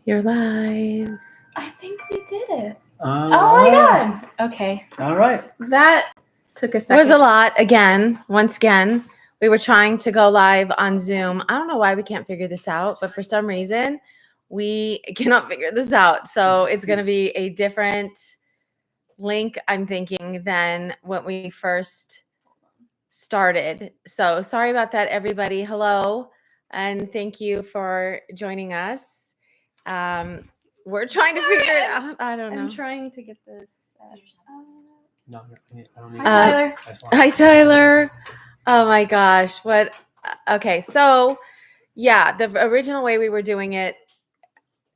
You're live. I think we did it. Oh my God. Okay. All right. That took a It second. was a lot. Once again, we were trying to go live on Zoom. I don't know why we can't figure this out, but for some reason, we cannot figure this out. So it's going to be a different link, I'm thinking, than when we first started. So sorry about that, everybody. Hello, and thank you for joining us. We're trying to figure it out. I don't know. I'm trying to get this. No, I don't need Hi, Tyler. Hi, Tyler. Oh my gosh. What? Okay. So, yeah, the original way we were doing it,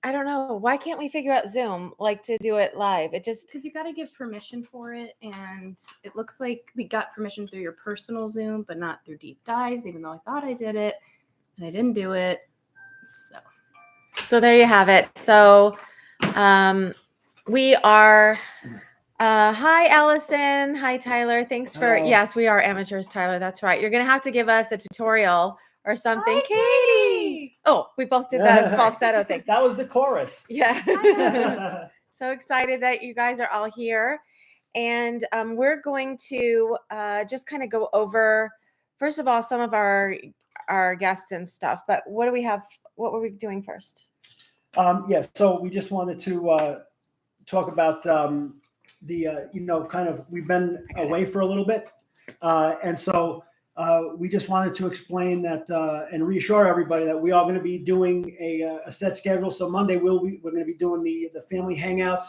I don't know. Why can't we figure out Zoom like to do it live? It just, Because you got to give permission for it. And it looks like we got permission through your personal Zoom, but not through Deep Dives, even though I thought I did it and I didn't do it. So there you have it. So, we are, hi, Allison. Hi, Tyler. Thanks for, Hello. yes, we are amateurs, Tyler. That's right. You're going to have to give us a tutorial or something. Hi, Katie. Oh, we both did that falsetto thing. That was the chorus. Yeah. So excited that you guys are all here. And we're going to just kind of go over, first of all, some of our guests and stuff. But what do we have? What were we doing first? Yes. So we just wanted to talk about kind of, we've been away for a little bit. And so we just wanted to explain that and reassure everybody that we are going to be doing a set schedule. So Monday we're going to be doing the family hangouts.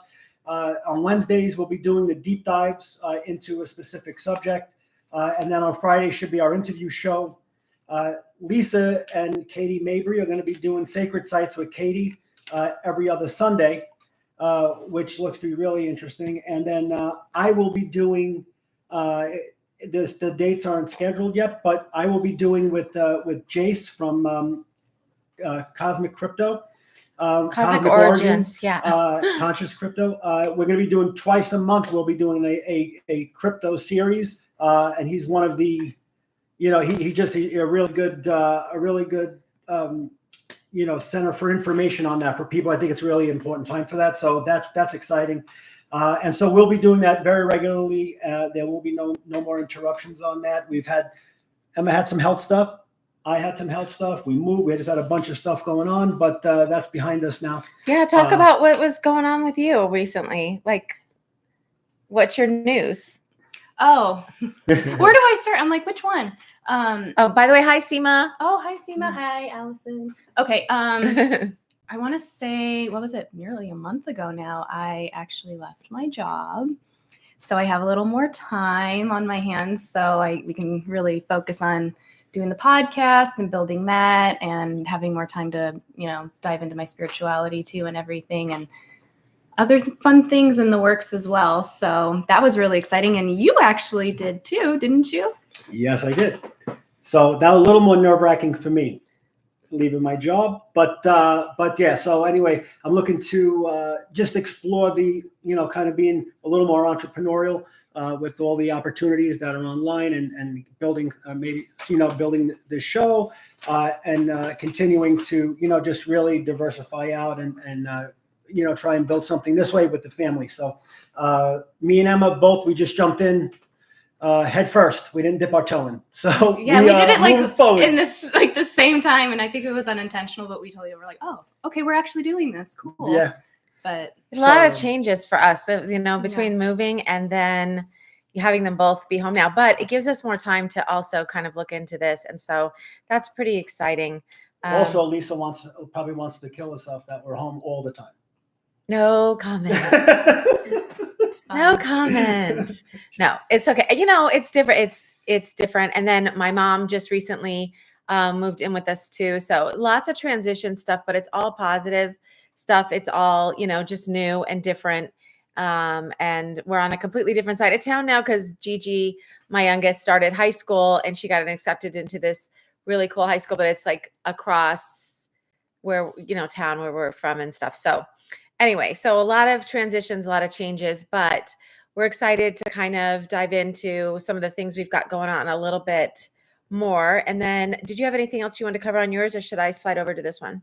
On Wednesdays, we'll be doing the deep dives into a specific subject. And then on Friday should be our interview show. Lisa and Katie Mabry are going to be doing Sacred Sites with Katie every other Sunday, which looks to be really interesting. And then I will be doing the dates aren't scheduled yet, but I will be doing with Jace from Cosmic Crypto. Cosmic Origins, yeah. Conscious Crypto. We're going to be doing twice a month. We'll be doing a crypto series, and he's one of the, he's a really good center for information on that for people. I think it's really important time for that. So that's exciting. And so we'll be doing that very regularly. There will be no more interruptions on that. Emma had some health stuff. I had some health stuff. We moved. We just had a bunch of stuff going on, but that's behind us now. Yeah, talk about what was going on with you recently. Like, what's your news? Oh, where do I start? I'm like, which one? Oh, by the way, hi, Seema. Oh, hi, Seema. Hi, Allison. Okay. I want to say, what was it? Nearly a month ago now, I actually left my job. So I have a little more time on my hands. So we can really focus on doing the podcast and building that and having more time to, dive into my spirituality too and everything and other fun things in the works as well. So that was really exciting. And you actually did too, didn't you? Yes, I did. So that was a little more nerve-wracking for me, leaving my job. But yeah, so anyway, I'm looking to just explore the, kind of being a little more entrepreneurial with all the opportunities that are online and building building the show and continuing to, just really diversify out and try and build something this way with the family. So me and Emma we just jumped in head first. We didn't dip our toe in. So yeah, we did it forward. in this the same time, and I think it was unintentional, but we totally were like, oh, okay, we're actually doing this. Cool. Yeah. But a lot of changes for us, between moving and then having them both be home now. But it gives us more time to also kind of look into this, and so that's pretty exciting. Also, Lisa probably wants to kill herself that we're home all the time. No comment. No comment. No, it's okay. It's different. It's different. And then my mom just recently moved in with us too. So lots of transition stuff, but it's all positive stuff. It's all, just new and different. And we're on a completely different side of town now because Gigi, my youngest, started high school and she got accepted into this really cool high school, but it's like across where, town where we're from and stuff. So anyway, so a lot of transitions, a lot of changes, but we're excited to kind of dive into some of the things we've got going on a little bit more. And then did you have anything else you wanted to cover on yours or should I slide over to this one?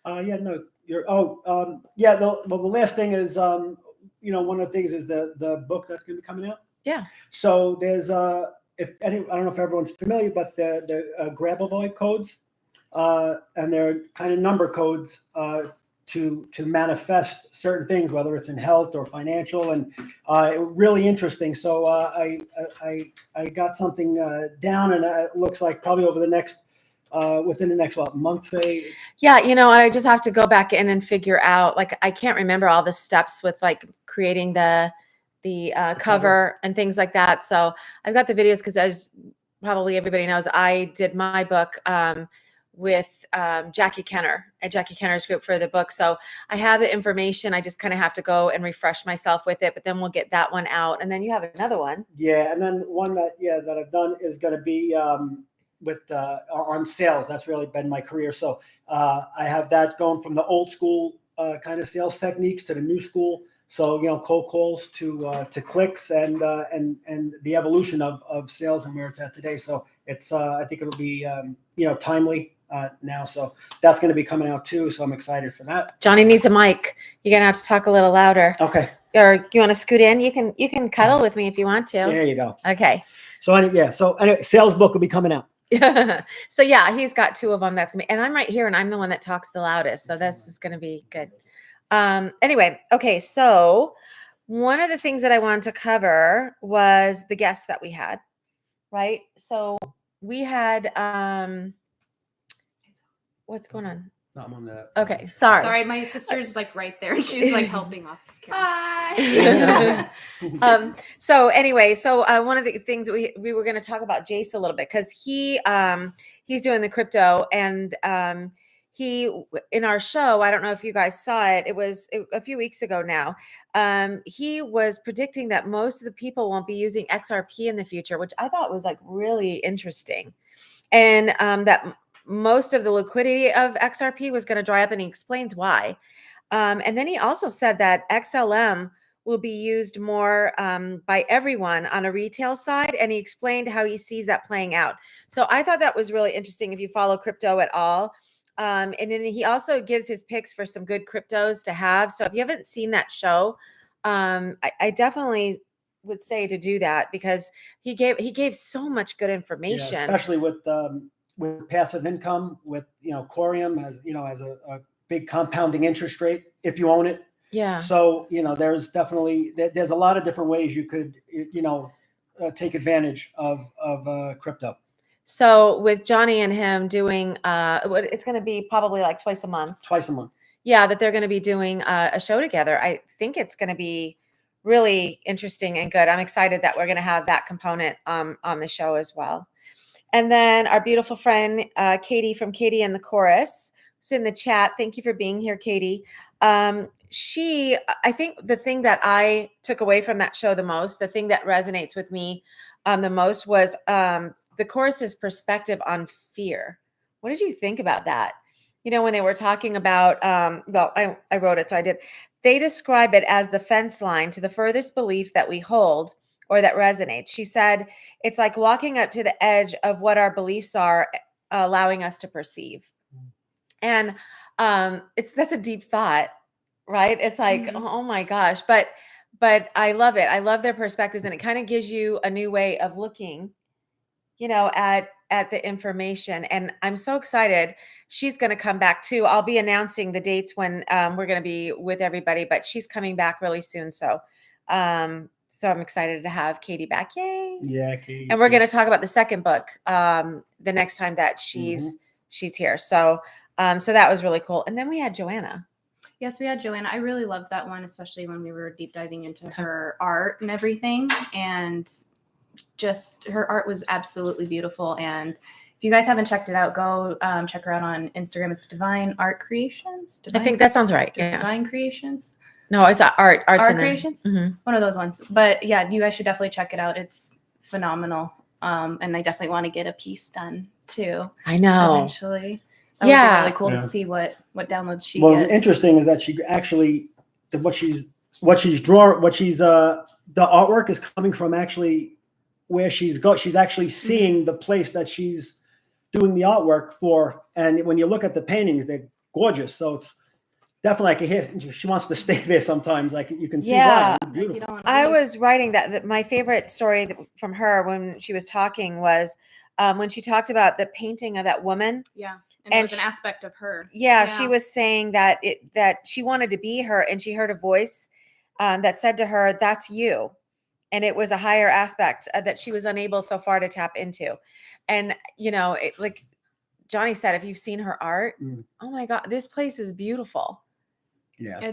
Yeah, no, Yeah. The last thing is, one of the things is the book that's going to be coming out. Yeah. So there's I don't know if everyone's familiar, but the Grabovoi codes, and they're kind of number codes to manifest certain things, whether it's in health or financial, and really interesting. So I got something down, and it looks like probably over the next within the next month, say. Yeah, and I just have to go back in and figure out, like, I can't remember all the steps with like creating the cover and things like that. So I've got the videos because, as probably everybody knows, I did my book with Jackie Kenner at Jackie Kenner's group for the book. So I have the information. I just kind of have to go and refresh myself with it, but then we'll get that one out. And then you have another one. Yeah. And then one that I've done is going to be with on sales. That's really been my career. So I have that going from the old school kind of sales techniques to the new school. So, cold calls to clicks, and the evolution of sales and where it's at today. So it's I think it'll be timely now. So that's going to be coming out too. So I'm excited for that. Johnny needs a mic. You're gonna have to talk a little louder. Okay. Or you want to scoot in? You can cuddle with me if you want to. There you go. Okay. So anyway, sales book will be coming out. So yeah, he's got two of them. That's me, and I'm right here, and I'm the one that talks the loudest. So this is going to be good. Anyway, okay. So one of the things that I wanted to cover was the guests that we had, right? So we had, what's going on? I'm on that. Okay. Sorry. My sister's like right there, and she's like helping off camera. Hi. So anyway, one of the things we were going to talk about Jace a little bit, because he's doing the crypto, and he, in our show, I don't know if you guys saw it. It was a few weeks ago now. He was predicting that most of the people won't be using XRP in the future, which I thought was like really interesting. And that most of the liquidity of XRP was going to dry up, and he explains why. And then he also said that XLM will be used more by everyone on a retail side. And he explained how he sees that playing out. So I thought that was really interesting if you follow crypto at all. And then he also gives his picks for some good cryptos to have. So if you haven't seen that show, I definitely would say to do that, because he gave so much good information, especially with passive income, with Corium as a big compounding interest rate if you own it. Yeah. So there's definitely there's a lot of different ways you could take advantage of crypto. So with Johnny and him doing, it's going to be probably like twice a month. Yeah, that they're going to be doing a show together. I think it's going to be really interesting and good. I'm excited that we're going to have that component on the show as well. And then our beautiful friend, Katie from Katie and the Chorus, who's in the chat. Thank you for being here, Katie. I think the thing that I took away from that show the most, the thing that resonates with me the most was the Chorus's perspective on fear. What did you think about that? When they were talking about, I wrote it, so I did. They describe it as the fence line to the furthest belief that we hold or that resonates. She said, it's like walking up to the edge of what our beliefs are, allowing us to perceive. And that's a deep thought, right? It's like, oh my gosh, but I love it. I love their perspectives, and it kind of gives you a new way of looking, at the information. And I'm so excited. She's going to come back too. I'll be announcing the dates when we're going to be with everybody, but she's coming back really soon. So I'm excited to have Katie back. Yay. Yeah, Katie. And we're going to talk about the second book the next time that she's here. So that was really cool. And then we had Joanna. Yes, we had Joanna. I really loved that one, especially when we were deep diving into her art and everything. And just her art was absolutely beautiful. And if you guys haven't checked it out, go check her out on Instagram. It's Divine Art Creations. I think that sounds right. Divine Creations. No, it's art. Art Creations. One of those ones. But yeah, you guys should definitely check it out. It's phenomenal. And I definitely want to get a piece done too. I know. Eventually. That would be really cool to see what downloads she gets. Well, interesting is that she actually the artwork is coming from actually where she's actually seeing the place that she's doing the artwork for. And when you look at the paintings, they're gorgeous. So definitely I can hear she wants to stay there sometimes. Like you can see Yeah. why. It's Like, you beautiful. don't wanna I leave. was writing that my favorite story from her when she was talking was when she talked about the painting of that woman. Yeah. And And it was an she- aspect of her. Yeah, she was saying that that she wanted to be her, and she heard a voice that said to her, "That's you," and it was a higher aspect that she was unable so far to tap into. And like Johnny said, if you've seen her art, oh my God, this place is beautiful. Yeah.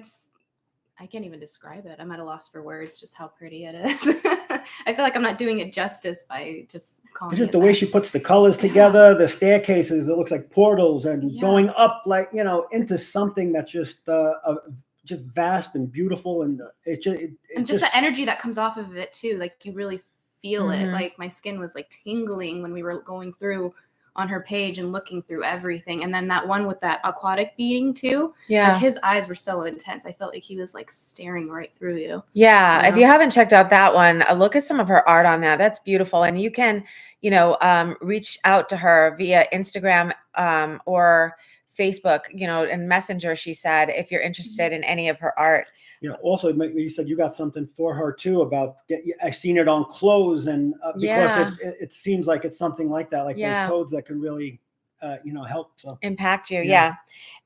I can't even describe it. I'm at a loss for words, just how pretty it is. I feel like I'm not doing it justice by just calling It's just it the way that. she puts the colors together, the staircases, it looks like portals and Yeah. going up like, into something that's just vast and beautiful. And And just the energy that comes off of it too. Like you really feel it. Mhm. Like my skin was like tingling when we were going through on her page and looking through everything. And then that one with that aquatic beading too. Yeah. Like his eyes were so intense. I felt like he was like staring right through you. Yeah. You If know? you haven't checked out that one, look at some of her art on that. That's beautiful. And you can, reach out to her via Instagram or Facebook, and Messenger, she said, if you're interested in any of her art. Yeah. Also, you said you got something for her too about I've seen it on clothes, and because Yeah. it seems like it's something like that, like Yeah. those codes that can really, help. So Impact you. Yeah. Yeah.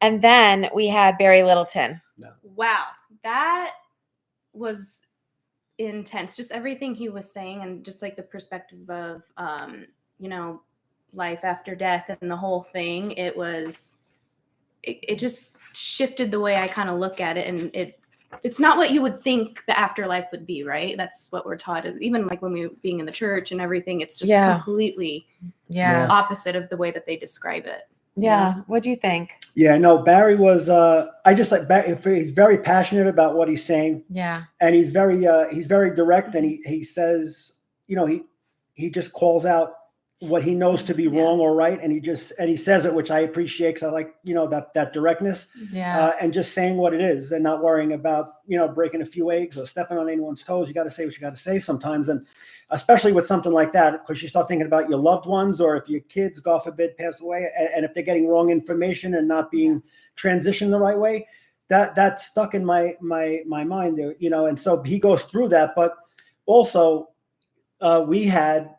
And then we had Barry Littleton. Wow. That was intense. Just everything he was saying and just like the perspective of, life after death and the whole thing. It just shifted the way I kind of look at it. And it's not what you would think the afterlife would be, right? That's what we're taught. Even like when we being in the church and everything, it's just completely Yeah. opposite of the way that they describe it. Yeah. What do you think? Yeah, no, Barry was. I just like Barry. He's very passionate about what he's saying. Yeah. And he's very direct, and he says, he just calls out what he knows to be wrong or right, and he says it, which I appreciate because I like that directness. Yeah. And just saying what it is and not worrying about breaking a few eggs or stepping on anyone's toes. You got to say what you got to say sometimes, and especially with something like that, because you start thinking about your loved ones, or if your kids, God forbid, pass away, and if they're getting wrong information and not being transitioned the right way, that's stuck in my mind there, and so he goes through that. But also, we had.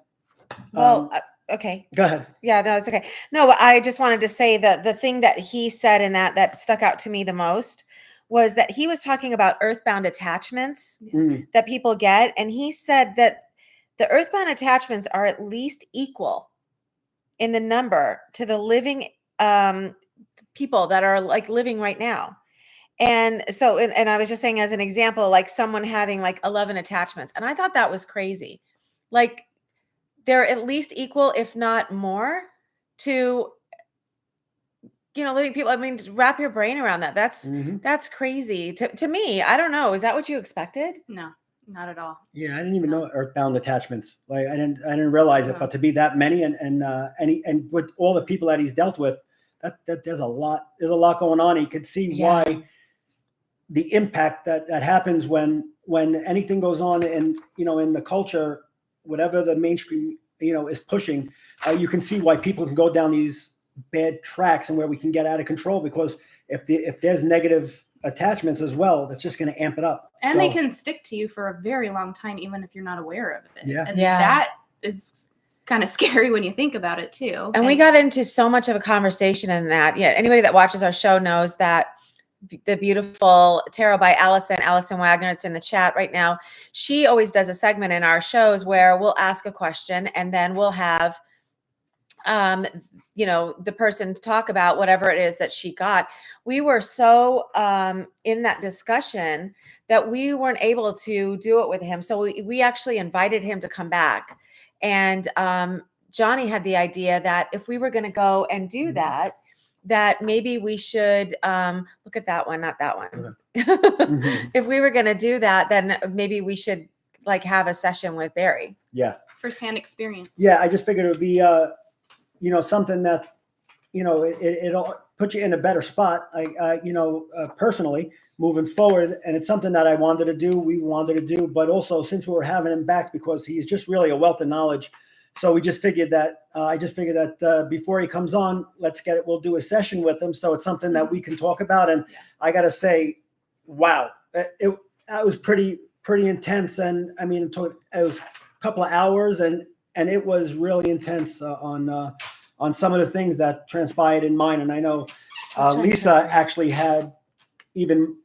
Okay. Go ahead. Yeah, no, it's okay. No, I just wanted to say that the thing that he said in that stuck out to me the most was that he was talking about earthbound attachments that people get. And he said that the earthbound attachments are at least equal in the number to the living people that are like living right now. And so, and I was just saying as an example, like someone having like 11 attachments. And I thought that was crazy. Like, they're at least equal, if not more, to living people. I mean, wrap your brain around that. That's crazy to me. I don't know. Is that what you expected? No, not at all. Yeah, I didn't even know earthbound attachments. Like I didn't realize it, but to be that many, and with all the people that he's dealt with, that there's a lot going on. And you could see why the impact that happens when anything goes on in the culture, whatever the mainstream is pushing, you can see why people can go down these bad tracks and where we can get out of control, because if there's negative attachments as well, that's just going to amp it up. And they can stick to you for a very long time, even if you're not aware of it. Yeah. And that is kind of scary when you think about it too. And we got into so much of a conversation in that. Yeah. Anybody that watches our show knows that the beautiful tarot by Allison Wagner, it's in the chat right now. She always does a segment in our shows where we'll ask a question and then we'll have, the person talk about whatever it is that she got. We were so in that discussion that we weren't able to do it with him. So we actually invited him to come back. And Johnny had the idea that if we were going to go and do that maybe we should look at that one, not that one. Okay. If we were going to do that, then maybe we should like have a session with Barry. Yeah. Firsthand experience. Yeah. I just figured it would be, something that, it'll put you in a better spot. Personally moving forward. And it's something that we wanted to do, but also since we were having him back, because he's just really a wealth of knowledge So we just figured that before he comes on, we'll do a session with him. So it's something that we can talk about. And I got to say, wow, that was pretty intense. And I mean, it was a couple of hours, and it was really intense on some of the things that transpired in mine. And I know Lisa actually had even,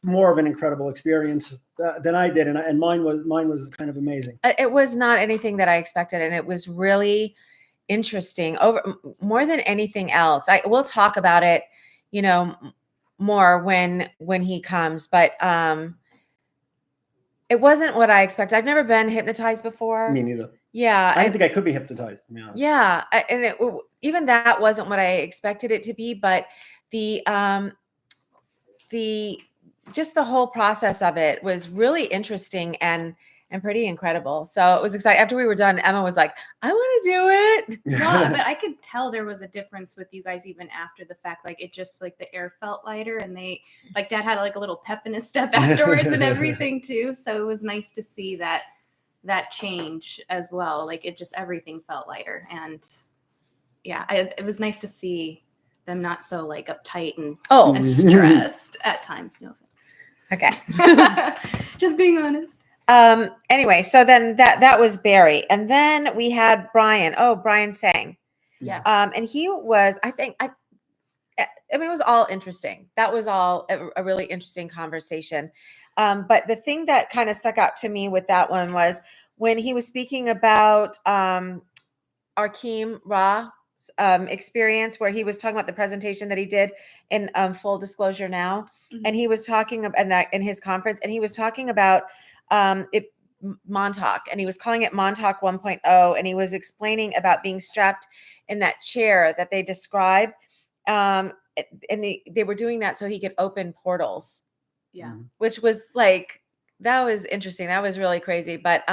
more of an incredible experience than I did. And mine was kind of amazing. It was not anything that I expected. And it was really interesting more than anything else. We'll talk about it, more when he comes, but it wasn't what I expected. I've never been hypnotized before. Me neither. Yeah. I didn't think I could be hypnotized, to be honest. Yeah. And even that wasn't what I expected it to be, but the just the whole process of it was really interesting and pretty incredible. So it was exciting. After we were done, Emma was like, I want to do it. No, but I could tell there was a difference with you guys even after the fact. Like, it just, like, the air felt lighter, and Dad had like a little pep in his step afterwards and everything too. So it was nice to see that change as well. Like, it just, everything felt lighter. And yeah, it was nice to see them not so like uptight and stressed at times. No offense. Okay. Just being honest. Anyway, so then that was Barry. And then we had Brian. Oh, Brian sang. Yeah. And he was, I mean, it was all interesting. That was all a really interesting conversation. But the thing that kind of stuck out to me with that one was when he was speaking about Arkeem Ra experience, where he was talking about the presentation that he did in Full Disclosure Now. Mm-hmm. And he was talking about that in his conference, and he was talking about Montauk, and he was calling it Montauk 1.0, and he was explaining about being strapped in that chair that they describe, and they were doing that so he could open portals. Yeah. Which was like, that was interesting. That was really crazy. But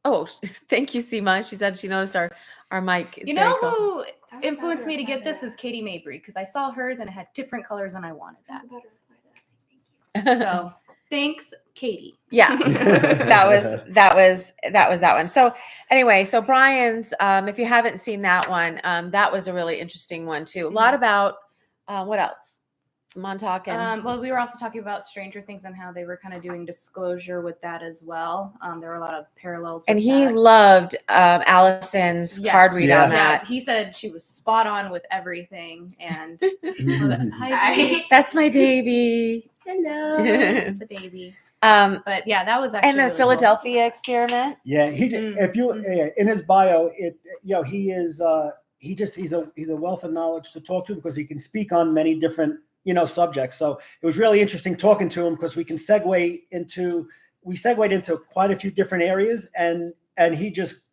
oh, thank you, Seema. She said she noticed our mic is very cool. Who influenced me to get this is Katie Mabry, because I saw hers and it had different colors and I wanted that. So thanks, Katie. Yeah, that was that one. So anyway, so Brian's, if you haven't seen that one, that was a really interesting one too. A lot about what else? Montauk and well, we were also talking about Stranger Things and how they were kind of doing disclosure with that as well. There were a lot of parallels. And he loved Allison's card read on that. Yeah, he said she was spot on with everything. And hi, that's my baby. Hello, it's the baby. But yeah, that was actually and the really Philadelphia cool. experiment. Yeah, if you in his bio, he is he's a wealth of knowledge to talk to, because he can speak on many different subjects. So it was really interesting talking to him, because we segued into quite a few different areas, and he just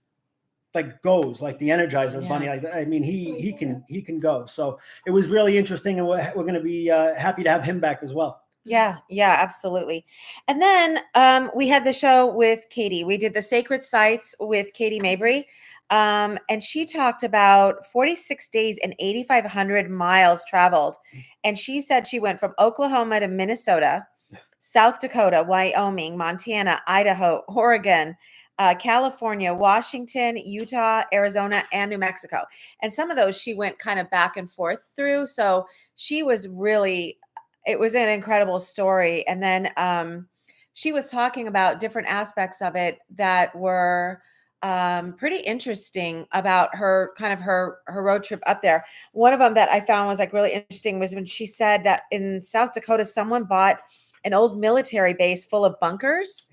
like goes like the Energizer Bunny. I mean, he can go. So it was really interesting, and we're going to be happy to have him back as well. Yeah, absolutely. And then we had the show with Katie. We did the Sacred Sites with Katie Mabry. And she talked about 46 days and 8,500 miles traveled. And she said she went from Oklahoma to Minnesota, South Dakota, Wyoming, Montana, Idaho, Oregon, California, Washington, Utah, Arizona, and New Mexico. And some of those she went kind of back and forth through. So she was really, it was an incredible story. And then she was talking about different aspects of it that were pretty interesting about her road trip up there. One of them that I found was like really interesting was when she said that in South Dakota, someone bought an old military base full of bunkers,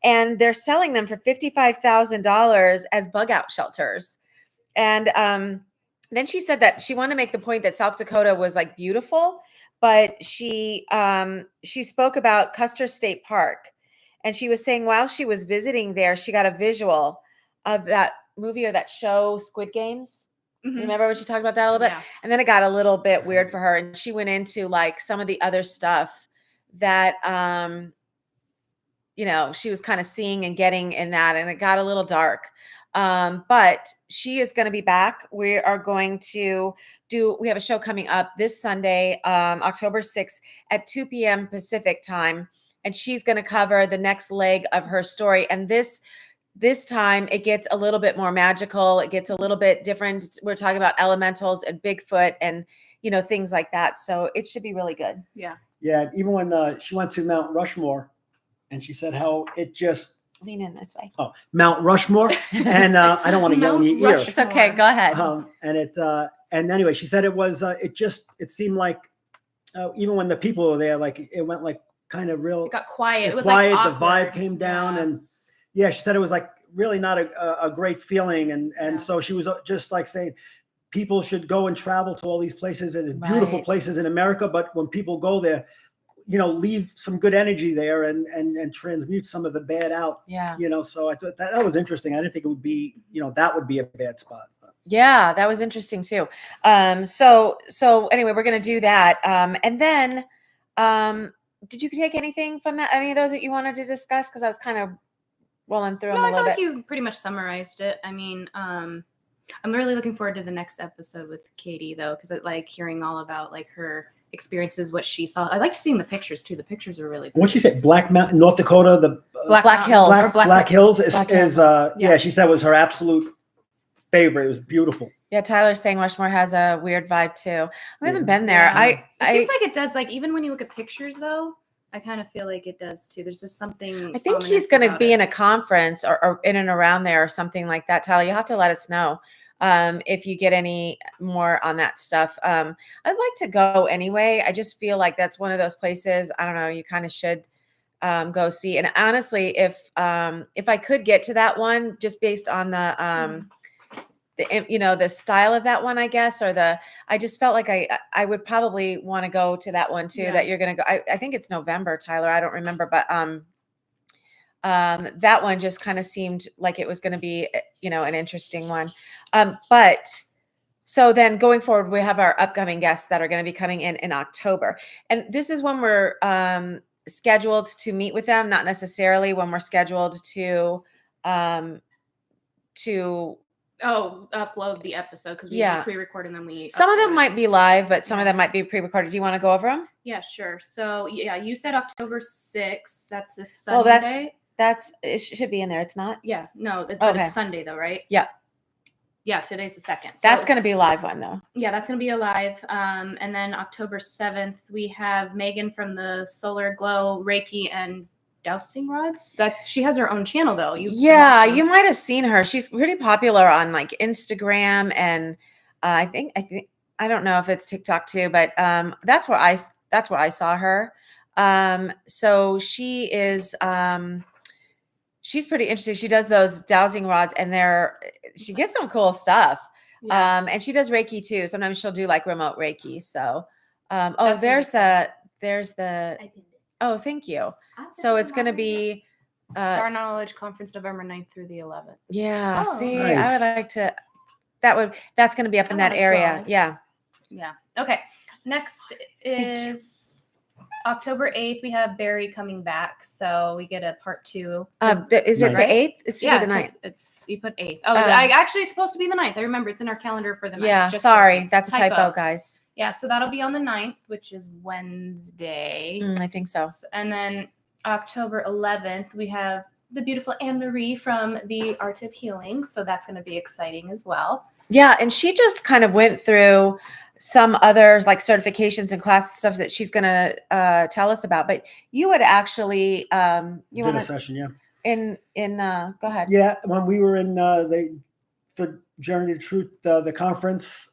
and they're selling them for $55,000 as bug out shelters. And then she said that she wanted to make the point that South Dakota was like beautiful, but she spoke about Custer State Park, and she was saying while she was visiting there, she got a visual of that movie or that show, Squid Games. Mm-hmm. Remember when she talked about that a little bit? And then it got a little bit weird for her, and she went into like some of the other stuff that she was kind of seeing and getting in that, and it got a little dark. But she is going to be back. We are going to we have a show coming up this Sunday, October 6th at 2 p.m. Pacific time. and she's going to cover the next leg of her story. And this time it gets a little bit more magical. It gets a little bit different. We're talking about elementals and Bigfoot and, things like that. So it should be really good. Yeah. Yeah. Even when she went to Mount Rushmore and she said how it just, Lean in this way. oh, Mount Rushmore. And I don't want to yell in your ear. It's okay. Go ahead. And anyway, she said it was, it seemed like, even when the people were there, like it went like kind of real. It got quiet. It was quiet. like The vibe came down, and she said it was like really not a great feeling, and so she was just like saying people should go and travel to all these places, and it's beautiful places in America, but when people go there, leave some good energy there and transmute some of the bad out. Yeah. So I thought that was interesting. I didn't think it would be, that would be a bad spot. Yeah, that was interesting too. So anyway, we're gonna do that. And then, did you take anything from that? Any of those that you wanted to discuss? Because I was kind of rolling through them a little feel bit. like you pretty much summarized it. I mean, I'm really looking forward to the next episode with Katie though, because I like hearing all about like her experiences, what she saw. I liked seeing the pictures too. The pictures are really. What'd she say? Black Mountain, North Dakota, the Black Hills. Black Hills is Hills. she said was her absolute favorite. It was beautiful. Yeah, Tyler's saying Rushmore has a weird vibe too. We haven't been there. It seems like it does. Like even when you look at pictures, though, I kind of feel like it does too. There's just something. I think he's going to be in a conference or in and around there or something like that. Tyler, you'll have to let us know if you get any more on that stuff. I'd like to go anyway. I just feel like that's one of those places. I don't know. You kind of should go see. And honestly, if I could get to that one, just based on the style of that one, I guess, I just felt like I would probably want to go to that one too, that you're going to go. I think it's November, Tyler. I don't remember, but that one just kind of seemed like it was going to be, an interesting one. But so then going forward, we have our upcoming guests that are going to be coming in October. And this is when we're scheduled to meet with them, not necessarily when we're scheduled to upload the episode because we pre-record and then we. Some of them might be live, but some of them might be pre-recorded. Do you want to go over them? Yeah, sure. So you said October 6th. That's this Sunday. Well, it should be in there. It's not. Yeah, no, but it's Sunday though, right? Yeah. Yeah, today's the 2nd. So, that's going to be a live one though. Yeah, that's going to be a live. And then October 7th, we have Megan from the Solar Glow Reiki and Dowsing Rods. She has her own channel though. You might have seen her. She's pretty popular on like Instagram and I think I don't know if it's TikTok too, but that's where I saw her. So she is she's pretty interesting. She does those dowsing rods and she gets some cool stuff. Yeah. And she does Reiki too. Sometimes she'll do like remote Reiki. So there's the oh, thank you. So it's going to be Star Knowledge Conference November 9th through the 11th. Yeah. See, nice. I would like to, that's going to be up in that area. 12. Yeah. Yeah. Okay. Next is October 8th. We have Barry coming back. So we get a part 2. Is it the 8th? It's the 9th. You put 8th. Oh, it's supposed to be the 9th. I remember it's in our calendar for the 9th. Yeah. Sorry. That's a typo, guys. Yeah, so that'll be on the 9th, which is Wednesday. I think so. And then October 11th, we have the beautiful Anne-Marie from the Art of Healing. So that's going to be exciting as well. Yeah, and she just kind of went through some other like certifications and class stuff that she's going to tell us about. But you would actually did a session, yeah. Go ahead. Yeah, when we were in for Journey to Truth, the conference.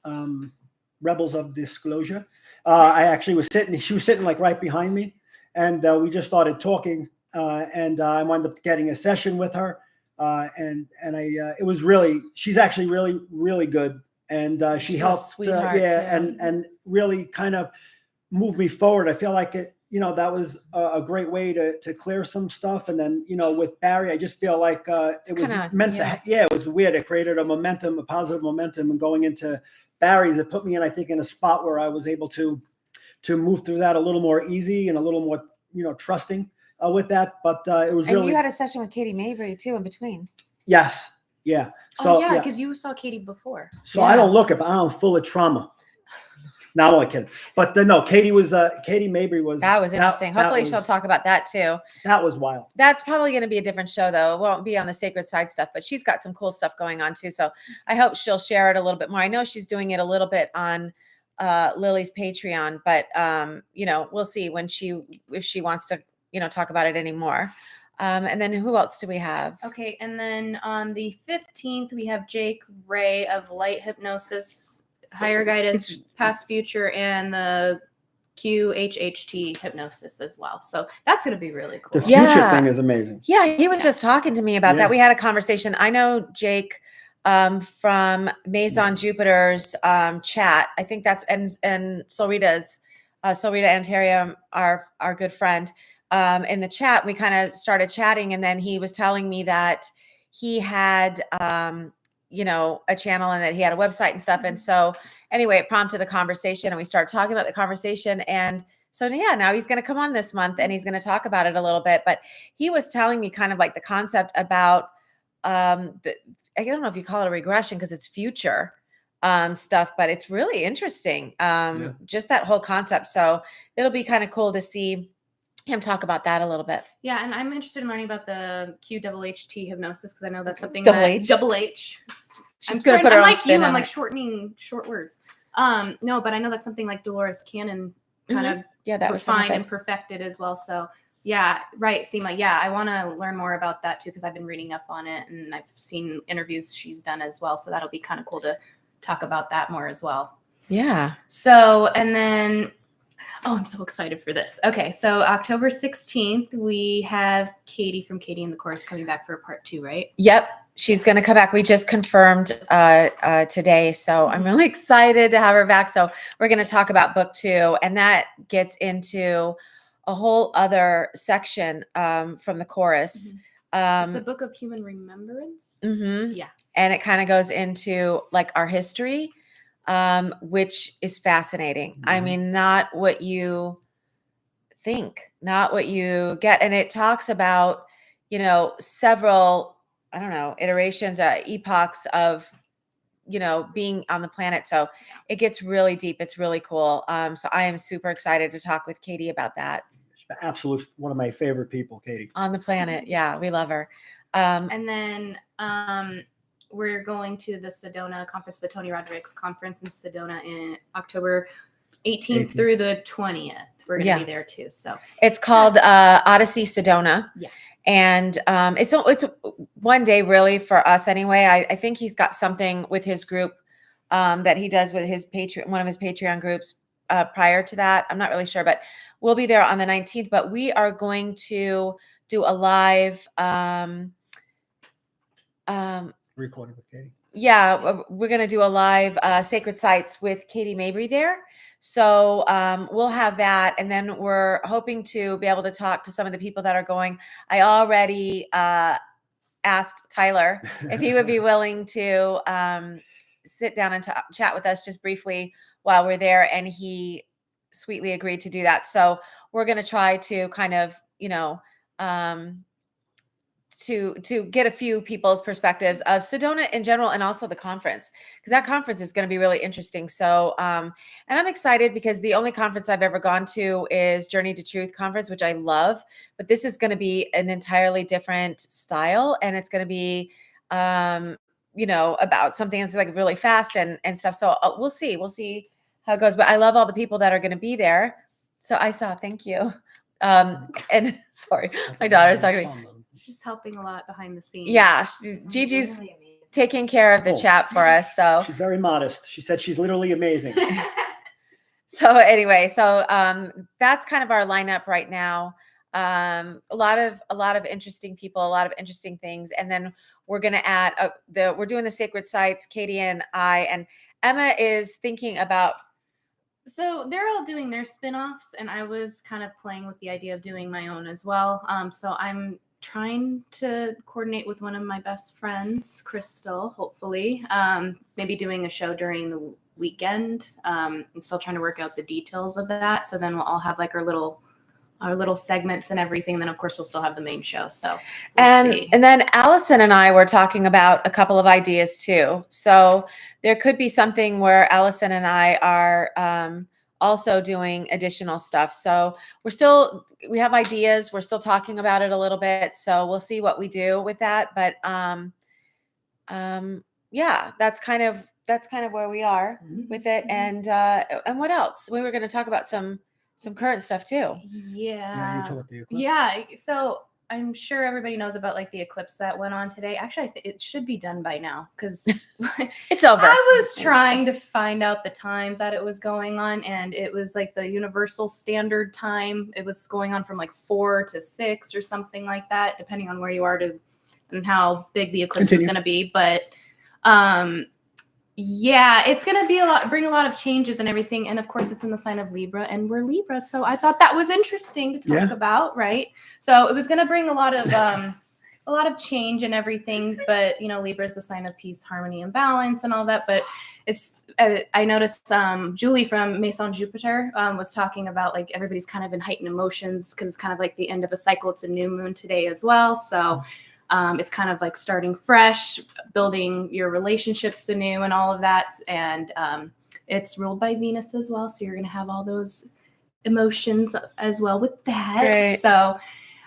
Rebels of Disclosure. I actually was she was sitting like right behind me, and we just started talking, and I wound up getting a session with her, and it was really, she's actually really, really good, and she helped, and really kind of moved me forward. I feel like it, that was a great way to clear some stuff, and then, with Barry, I just feel like it was meant to, it was weird. It created a positive momentum, and going into Barry's, it put me in, I think, in a spot where I was able to move through that a little more easy and a little more, trusting with that. But it was really. And you had a session with Katie Mabry too in between. Yes. Yeah. So because you saw Katie before. So I don't look it, but I'm full of trauma. No, I'm only kidding. But no, Katie Mabry was. That was interesting. Hopefully she'll talk about that too. That was wild. That's probably going to be a different show though. It won't be on the sacred side stuff, but she's got some cool stuff going on too. So I hope she'll share it a little bit more. I know she's doing it a little bit on Lily's Patreon, but we'll see if she wants to, talk about it anymore. And then who else do we have? Okay. And then on the 15th, we have Jake Ray of Light Hypnosis, Higher Guidance, Past Future, and the QHHT Hypnosis as well. So that's going to be really cool. The future thing is amazing. Yeah. He was just talking to me about that. We had a conversation. I know Jake from Maison Jupiter's chat. I think that's, and Solrita's, Solrita Antarium, our good friend. In the chat, we kind of started chatting, and then he was telling me that he had, a channel and that he had a website and stuff. And so anyway, it prompted a conversation and we started talking about the conversation. And so, now he's going to come on this month and he's going to talk about it a little bit, but he was telling me kind of like the concept about, I don't know if you call it a regression because it's future stuff, but it's really interesting. Just that whole concept. So it'll be kind of cool to see him talk about that a little bit. Yeah, and I'm interested in learning about the QHHT hypnosis because I know that's something Double H. She's gonna put her own spin on I'm like it. shortening short words. No, but I know that's something like Dolores Cannon kind of that was refined and perfected as well. So yeah, right, Seema. Yeah, I want to learn more about that too because I've been reading up on it and I've seen interviews she's done as well. So that'll be kind of cool to talk about that more as well. Yeah. So and then. Oh, I'm so excited for this. Okay, so October 16th, we have Katie from Katie and the Chorus coming back for part 2, right? Yep. She's going to come back. We just confirmed today. So I'm really excited to have her back. So we're going to talk about book 2. And that gets into a whole other section from the Chorus. It's the Book of Human Remembrance. Yeah. And it kind of goes into like our history. Which is fascinating. I mean, not what you think, not what you get. And it talks about, several, iterations, epochs of, being on the planet. So it gets really deep. It's really cool. So I am super excited to talk with Katie about that. Absolutely one of my favorite people, Katie. On the planet. Yeah, we love her. And then we're going to the Sedona conference, the Tony Rodriguez conference in Sedona in October 18th through the 20th. We're going to be there too. So it's called Odyssey Sedona. Yeah. And it's one day really for us anyway. I think he's got something with his group that he does with his one of his Patreon groups prior to that. I'm not really sure, but we'll be there on the 19th. But we are going to do a live recording with Katie. Yeah, we're going to do a live Sacred Sites with Katie Mabry there. So we'll have that. And then we're hoping to be able to talk to some of the people that are going. I already asked Tyler if he would be willing to sit down and chat with us just briefly while we're there. And he sweetly agreed to do that. So we're going to try to kind of, to get a few people's perspectives of Sedona in general and also the conference, because that conference is going to be really interesting. So, and I'm excited because the only conference I've ever gone to is Journey to Truth conference, which I love, but this is going to be an entirely different style. And it's going to be, about something that's like really fast and stuff. So we'll see how it goes, but I love all the people that are going to be there. So thank you. And sorry, my daughter's talking to me. She's helping a lot behind the scenes. Yeah, Gigi's really taking care of the chat for us. So she's very modest. She said she's literally amazing. So anyway, that's kind of our lineup right now. A lot of interesting people, a lot of interesting things, and then we're going to add we're doing the Sacred Sites. Katie and I and Emma is thinking about. So they're all doing their spin-offs, and I was kind of playing with the idea of doing my own as well. So I'm trying to coordinate with one of my best friends, Crystal, hopefully, maybe doing a show during the weekend. I'm still trying to work out the details of that. So then we'll all have like our little our little segments and everything. Then of course we'll still have the main show. So and see. then Allison and I were talking about a couple of ideas too. So there could be something where Allison and I are also doing additional stuff. So we have ideas. We're still talking about it a little bit. So we'll see what we do with that. But yeah, that's kind of where we are with it. And what else? We were going to talk about some current stuff too. Yeah, you talk about the eclipse. Yeah. So I'm sure everybody knows about like the eclipse that went on today. Actually, it should be done by now because It's over. I was trying to find out the times that it was going on, and it was like the Universal Standard Time. It was going on from like 4 to 6 or something like that, depending on where you are and how big the eclipse is going to be. But yeah, it's going to bring a lot of changes and everything. And of course, it's in the sign of Libra, and we're Libra. So I thought that was interesting to talk about, right? So it was going to bring a lot of change and everything. But, you know, Libra is the sign of peace, harmony, and balance and all that. But I noticed Julie from Maison Jupiter was talking about like everybody's kind of in heightened emotions because it's kind of like the end of a cycle. It's a new moon today as well. So it's kind of like starting fresh, building your relationships anew and all of that. And it's ruled by Venus as well. So you're going to have all those emotions as well with that. Great. So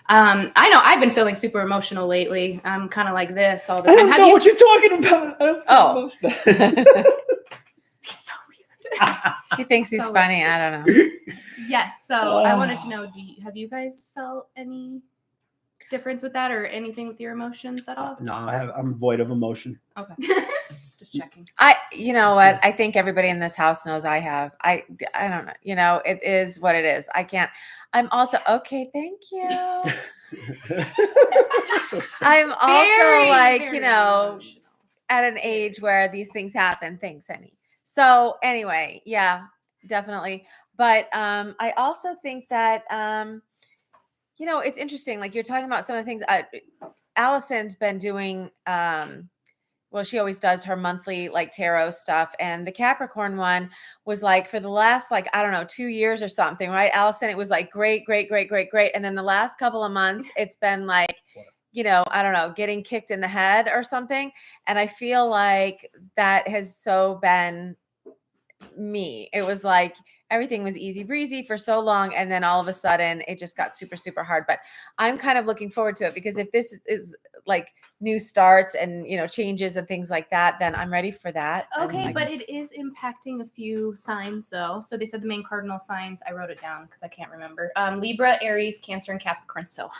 I know I've been feeling super emotional lately. I'm kind of like this all the I time. don't know what you're talking about. I don't He's so weird. He thinks he's So funny. I don't know. Yes. So I wanted to know, have you guys felt any difference with that or anything with your emotions at all? No, I'm void of emotion. Okay. Just checking. You know what? I think everybody in this house knows I have. I don't know. You know, it is what it is. I'm also okay. Thank you. I'm also like, you know, emotional. at an age where these things happen. Thanks, Annie. So anyway, yeah, definitely. But I also think that you know, it's interesting. Like you're talking about some of the things. Allison's been doing. Well, she always does her monthly like tarot stuff, and the Capricorn one was like for the last like I don't know 2 years or something, right, Allison? It was like great, great, great, great, great, and then the last couple of months, it's been like, you know, I don't know, getting kicked in the head or something. And I feel like that has so been me. It was like everything was easy breezy for so long, and then all of a sudden it just got super, super hard. But I'm kind of looking forward to it because if this is like new starts and, you know, changes and things like that, then I'm ready for that. Okay, but it is impacting a few signs though. So they said the main cardinal signs. I wrote it down because I can't remember. Libra, Aries, Cancer, and Capricorn. So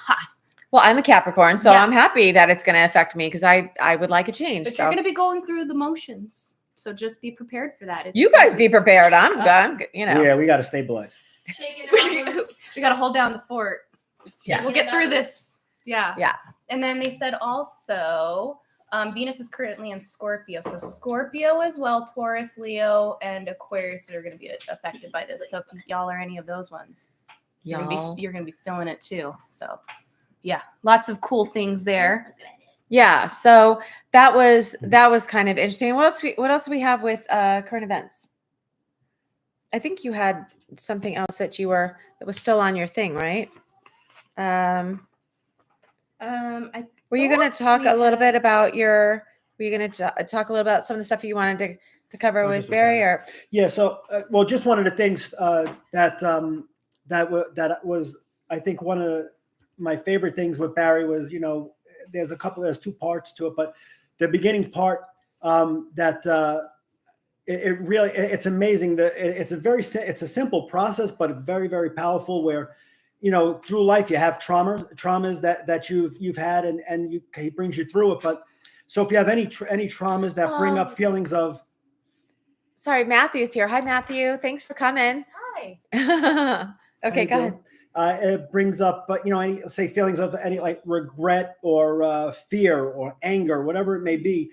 Well, I'm a Capricorn, so Yeah. I'm happy that it's going to affect me because I would like a change. but So you're going to be going through the motions. So just be prepared for that. you guys be prepared. I'm you know. Yeah, we got to stabilize. We got to hold down the fort. Yeah. We'll get through this. Yeah. Yeah. And then they said also Venus is currently in Scorpio. So Scorpio as well, Taurus, Leo, and Aquarius are going to be affected by this. So if y'all are any of those ones, you're going to be feeling it too. So yeah, lots of cool things there. Yeah, so that was kind of interesting. What else do we have with current events? I think you had something else that was still on your thing, right? Were you going to talk a little bit about were you going to talk a little about some of the stuff you wanted to cover with Barry? Or Yeah, so well, just one of the things that was I think one of my favorite things with Barry was, you know, there's 2 parts to it, but the beginning part it's amazing that it's a simple process, but very, very powerful where, you know, through life you have traumas that you've had and he brings you through it. But so if you have any traumas that bring up feelings of. Sorry, Matthew's here. Hi, Matthew. Thanks for coming. Hi. Okay, go ahead. It brings up, you know, any say feelings of any like regret or fear or anger, whatever it may be.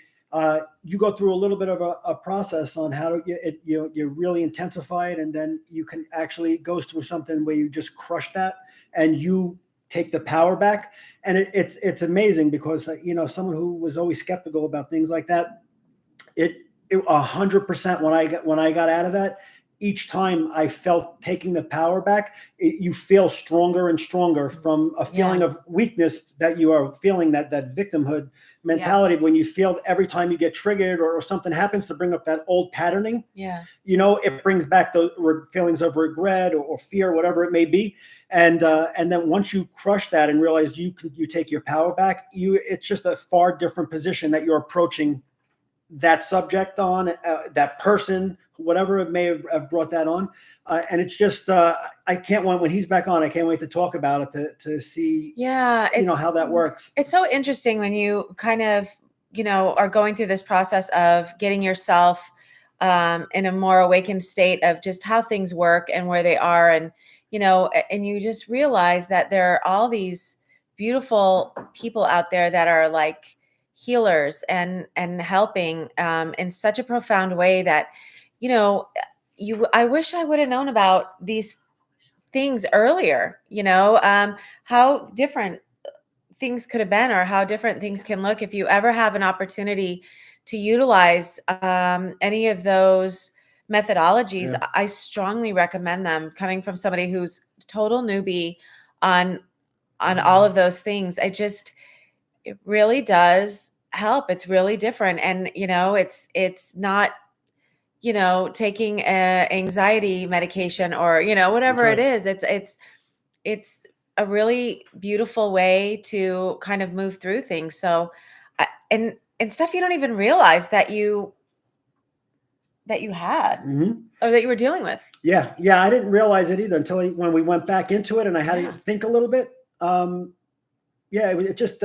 You go through a little bit of a process on how you really intensify it, and then you can actually goes through something where you just crush that and you take the power back. And it's amazing because, you know, someone who was always skeptical about things like that, it 100% when I got out of that, each time I felt taking the power back, you feel stronger and stronger from a feeling of weakness that you are feeling, that victimhood mentality. When you feel every time you get triggered or something happens to bring up that old patterning, it brings back those feelings of regret or fear, whatever it may be. And then once you crush that and realize you take your power back, it's just a far different position that you're approaching that subject on, that person, whatever it may have brought that on. And it's just, I can't wait when he's back on. I can't wait to talk about it, to see, how that works. It's so interesting when you kind of, are going through this process of getting yourself in a more awakened state of just how things work and where they are. And, and you just realize that there are all these beautiful people out there that are like healers and helping in such a profound way that, I wish I would have known about these things earlier, how different things could have been or how different things can look. If you ever have an opportunity to utilize any of those methodologies, I strongly recommend them, coming from somebody who's total newbie on all of those things. It really does help. It's really different. And, it's not, taking anxiety medication or, whatever it is. It's a really beautiful way to kind of move through things. So, and stuff you don't even realize that you had or that you were dealing with. Yeah. I didn't realize it either until when we went back into it and I had to think a little bit. It just,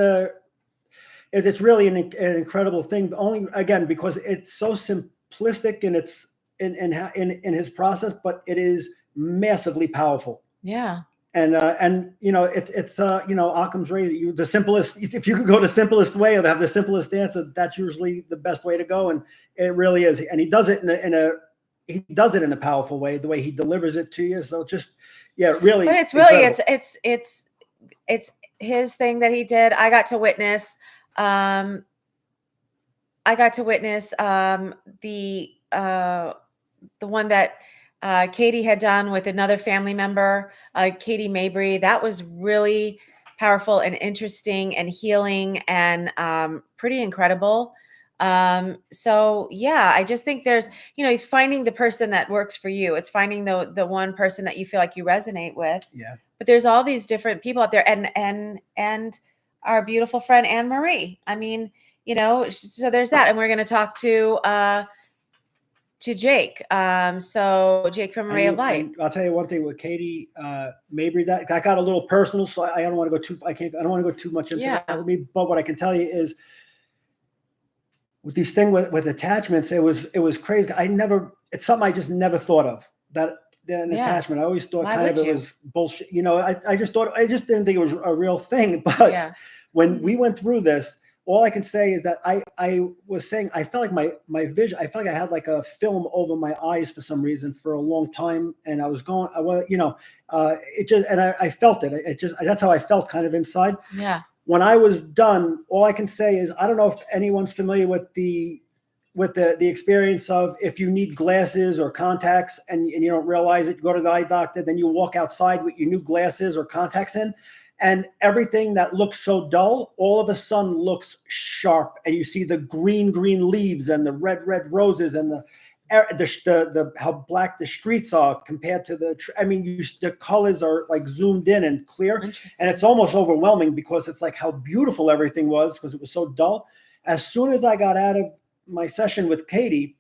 it's really an incredible thing. Only again because it's so simplistic in its in his process, but it is massively powerful. Yeah. And it's Occam's razor. The simplest. If you could go the simplest way or have the simplest answer, that's usually the best way to go. And it really is. And he does it in a powerful way. The way he delivers it to you. So just really. But it's really it's his thing that he did. I got to witness the one that Katie had done with another family member, Katie Mabry. That was really powerful and interesting and healing and pretty incredible. So I just think there's, he's finding the person that works for you. It's finding the one person that you feel like you resonate with. Yeah. But there's all these different people out there, and our beautiful friend Anne Marie. I mean, so there's that, and we're going to talk to Jake. So Jake from Ray of Light. I'll tell you one thing with Katie Mabry, that got a little personal, so I don't want to go too. I don't want to go too much into that with me. But what I can tell you is, with these things with attachments, it was crazy. It's something I just never thought of, that an attachment. I always thought it was bullshit. I just didn't think it was a real thing. But when we went through this, all I can say is that I was saying I felt like my vision. I felt like I had like a film over my eyes for some reason for a long time, and I felt it. That's how I felt kind of inside. Yeah. When I was done, all I can say is I don't know if anyone's familiar with the experience of if you need glasses or contacts and you don't realize it, you go to the eye doctor, then you walk outside with your new glasses or contacts in, and everything that looks so dull all of a sudden looks sharp, and you see the green leaves and the red roses and the how black the streets are compared to the colors are like zoomed in and clear, and it's almost overwhelming because it's like how beautiful everything was because it was so dull. As soon as I got out of my session with Katie,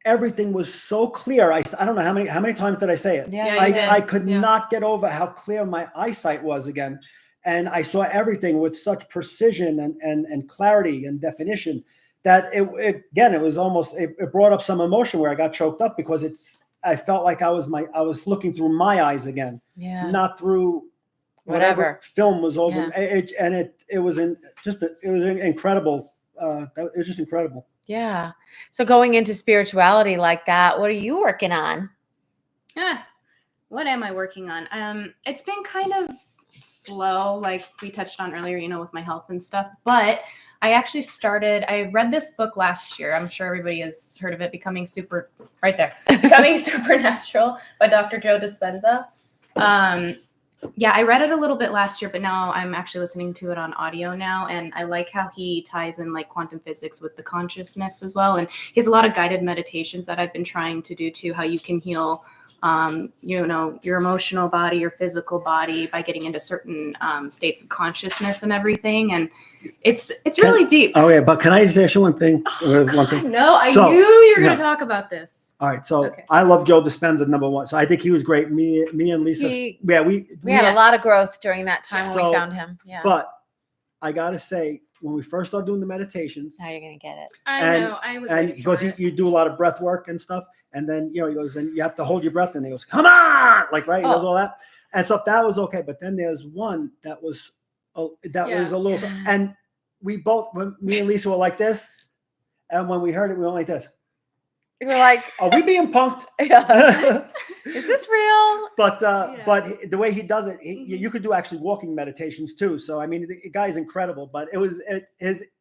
everything was so clear. I don't know how many times did I say it? I could not get over how clear my eyesight was again, and I saw everything with such precision and clarity and definition that it was almost, it brought up some emotion where I got choked up because I felt like I was looking through my eyes again, not through whatever film was over. It was incredible. It was just incredible. Yeah. So going into spirituality like that, what are you working on? What am I working on? It's been kind of slow, like we touched on earlier, with my health and stuff, but I actually I read this book last year. I'm sure everybody has heard of it, Becoming Supernatural by Dr. Joe Dispenza. Yeah, I read it a little bit last year, but now I'm actually listening to it on audio now. And I like how he ties in like quantum physics with the consciousness as well. And he has a lot of guided meditations that I've been trying to do too, how you can heal, your emotional body, your physical body by getting into certain states of consciousness and everything. And it's really deep. Oh yeah, but can I just ask you one thing? One thing? No, I knew you were going to talk about this. All right, so Okay. I love Joe Dispenza, number one. So I think he was great. Me and Lisa, we had a lot of growth during that time when we So, found him. Yeah. But I gotta say, when we first started doing the meditations, Now you're gonna get it. I know. I was. And he goes, you do a lot of breath work and stuff, and then he goes, and you have to hold your breath, and he goes, come on, like right, he does all that, and so that was okay. But then there's one that was was a little, and we both, when me and Lisa were like this, and when we heard it, we were like this. We were like, are we being punked? Is this real? But the way he does it, you could do actually walking meditations too. So I mean, the guy's incredible. But